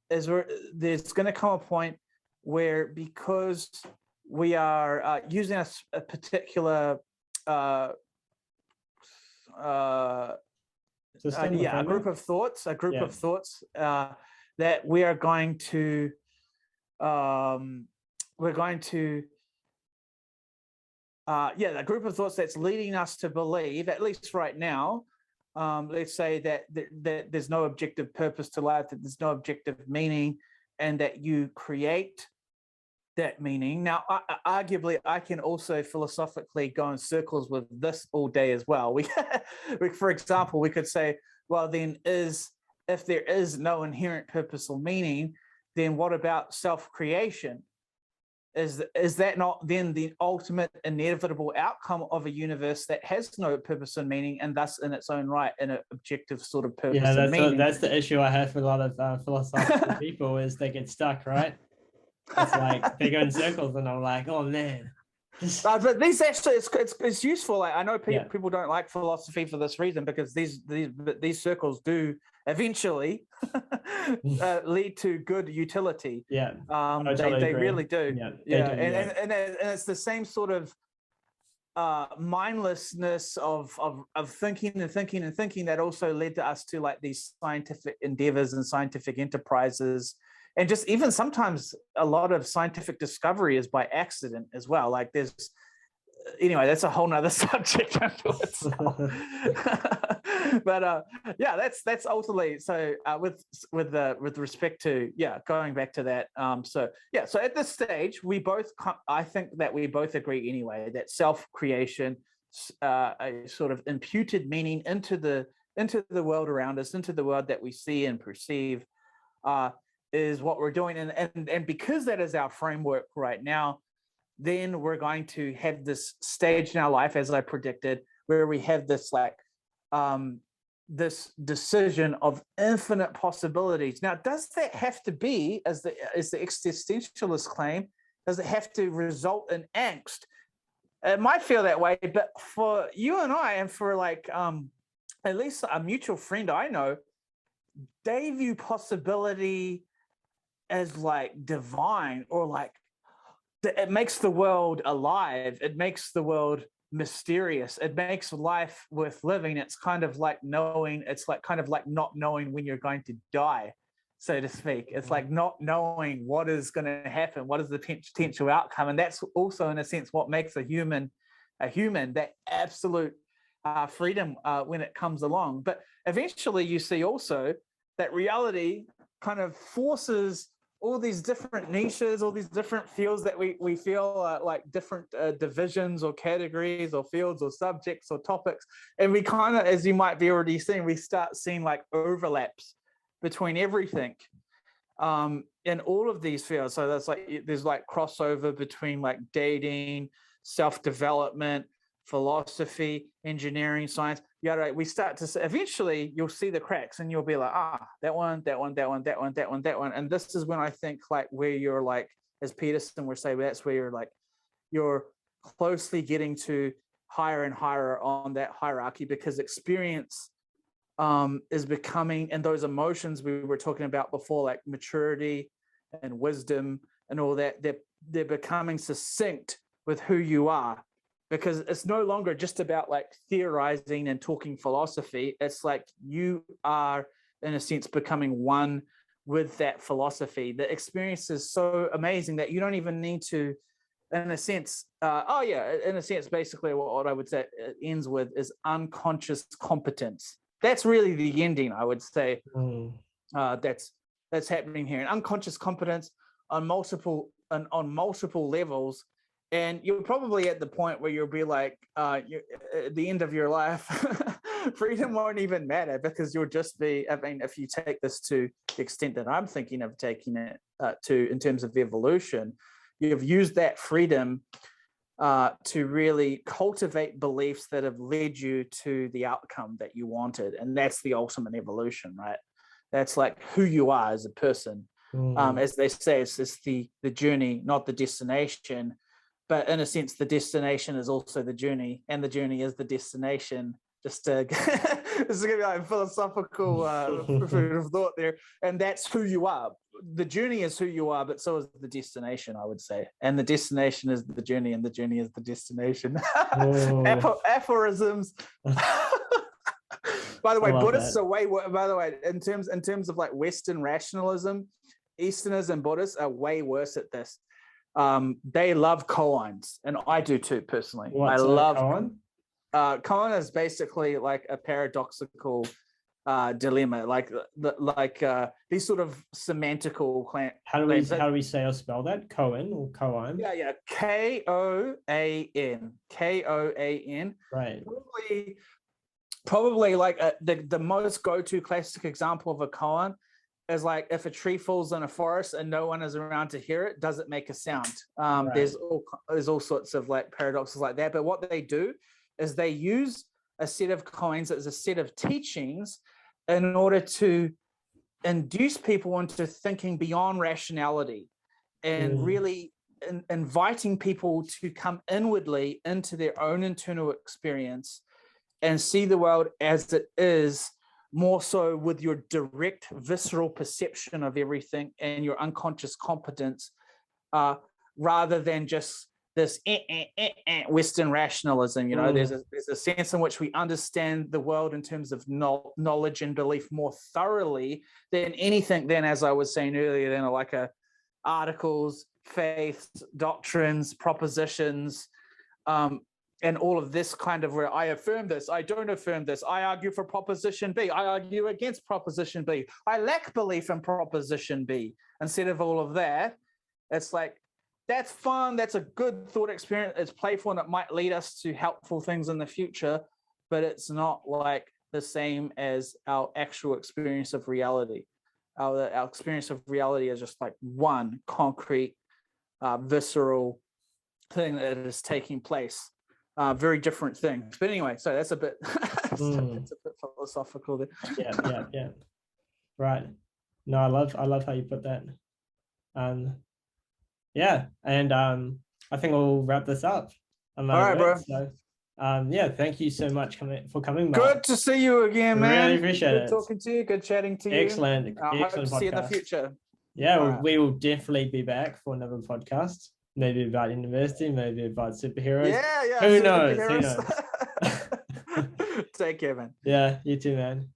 is there's going to come a point where, because we are using a particular a group of thoughts, that we are going to the group of thoughts that's leading us to believe, at least right now, let's say that there's no objective purpose to life, that there's no objective meaning, and that you create that meaning. Now, arguably, I can also philosophically go in circles with this all day as well. For example, we could say, well, then if there is no inherent purpose or meaning, then what about self-creation? Is that not then the ultimate inevitable outcome of a universe that has no purpose and meaning, and thus in its own right an objective sort of purpose and meaning? That's the issue I have with a lot of philosophical people, is they get stuck, right? It's like they go in circles, and I'm like, oh man. But these actually, it's useful. Like, I know people don't like philosophy for this reason, because these circles do eventually lead to good utility. Yeah, they really do. Yeah, and it's the same sort of mindlessness of thinking that also led to us to like these scientific endeavors and scientific enterprises. And just even sometimes a lot of scientific discovery is by accident as well. Like anyway, that's a whole nother subject unto itself. But that's ultimately, so with respect to going back to that. So at this stage, I think that we both agree anyway that self-creation, a sort of imputed meaning into the into the world around us, into the world that we see and perceive, is what we're doing. And because that is our framework right now, then we're going to have this stage in our life, as I predicted, where we have this this decision of infinite possibilities. Now, does that have to be, as the existentialist claim, does it have to result in angst? It might feel that way, but for you and I, and for at least a mutual friend I know, they view possibility as like divine, or like it makes the world alive. It makes the world mysterious. It makes life worth living. It's kind of like knowing, it's like kind of like not knowing when you're going to die, so to speak. It's like not knowing what is going to happen, what is the potential outcome. And that's also, in a sense, what makes a human, that absolute freedom when it comes along. But eventually you see also that reality kind of forces all these different niches, all these different fields that we feel like different divisions or categories or fields or subjects or topics. And we kind of, as you might be already seeing, we start seeing like overlaps between everything in all of these fields. So there's like crossover between like dating, self-development, philosophy, engineering, science. Yeah, we start to eventually you'll see the cracks, and you'll be like, that one, and this is when I think like where you're like, as Peterson would say, that's where you're like you're closely getting to higher and higher on that hierarchy, because experience is becoming, and those emotions we were talking about before, like maturity and wisdom and all that, they're becoming succinct with who you are. Because it's no longer just about like theorizing and talking philosophy. It's like you are, in a sense, becoming one with that philosophy. The experience is so amazing that you don't even need to, in a sense, basically what I would say it ends with is unconscious competence. That's really the ending, I would say. That's happening here. And unconscious competence on multiple levels. And you're probably at the point where you'll be like, at the end of your life, freedom won't even matter, because you'll just be, I mean, if you take this to the extent that I'm thinking of taking it to in terms of evolution, you've used that freedom to really cultivate beliefs that have led you to the outcome that you wanted. And that's the ultimate evolution, right? That's like who you are as a person. As they say, it's just the journey, not the destination. But in a sense, the destination is also the journey, and the journey is the destination. Just to this is gonna be like philosophical food of thought there, and that's who you are. The journey is who you are, but so is the destination, I would say. And the destination is the journey, and the journey is the destination. Aphorisms. By the way, Buddhists are way. By the way, in terms of like Western rationalism, Easterners and Buddhists are way worse at this. They love koans, and I do too personally. What's I love koan? Koan is basically like a paradoxical dilemma, like these sort of semantical claims. How do we say or spell that? Koan or koan? Yeah. Koan. Koan. Right. Probably like the most go-to classic example of a koan is like if a tree falls in a forest and no one is around to hear it, does it make a sound? Right. There's all sorts of like paradoxes like that. But what they do is they use a set of koans as a set of teachings in order to induce people into thinking beyond rationality and really inviting people to come inwardly into their own internal experience and see the world as it is, more so with your direct visceral perception of everything and your unconscious competence, rather than just this Western rationalism. You know, there's a sense in which we understand the world in terms of knowledge and belief more thoroughly than anything. Then, as I was saying earlier, than like articles, faiths, doctrines, propositions. And all of this kind of where I affirm this, I don't affirm this, I argue for proposition B, I argue against proposition B, I lack belief in proposition B. Instead of all of that, it's like, that's fun, that's a good thought experience, it's playful, and it might lead us to helpful things in the future, but it's not like the same as our actual experience of reality. Our experience of reality is just like one concrete, visceral thing that is taking place. Very different things. But anyway, so that's a bit that's a bit philosophical there. Yeah. Right. No, I love how you put that. Yeah, and I think we'll wrap this up. All right, bro. So, yeah, thank you so much for coming, Mark. Good to see you again, man. Really appreciate Good it. talking to you. Good chatting to you. Excellent. I hope to Excellent see you in the podcast. future. Yeah, right. we will definitely be back for another podcast. Maybe about university, maybe about superheroes. Yeah. Who knows? Take care, man. Yeah, you too, man.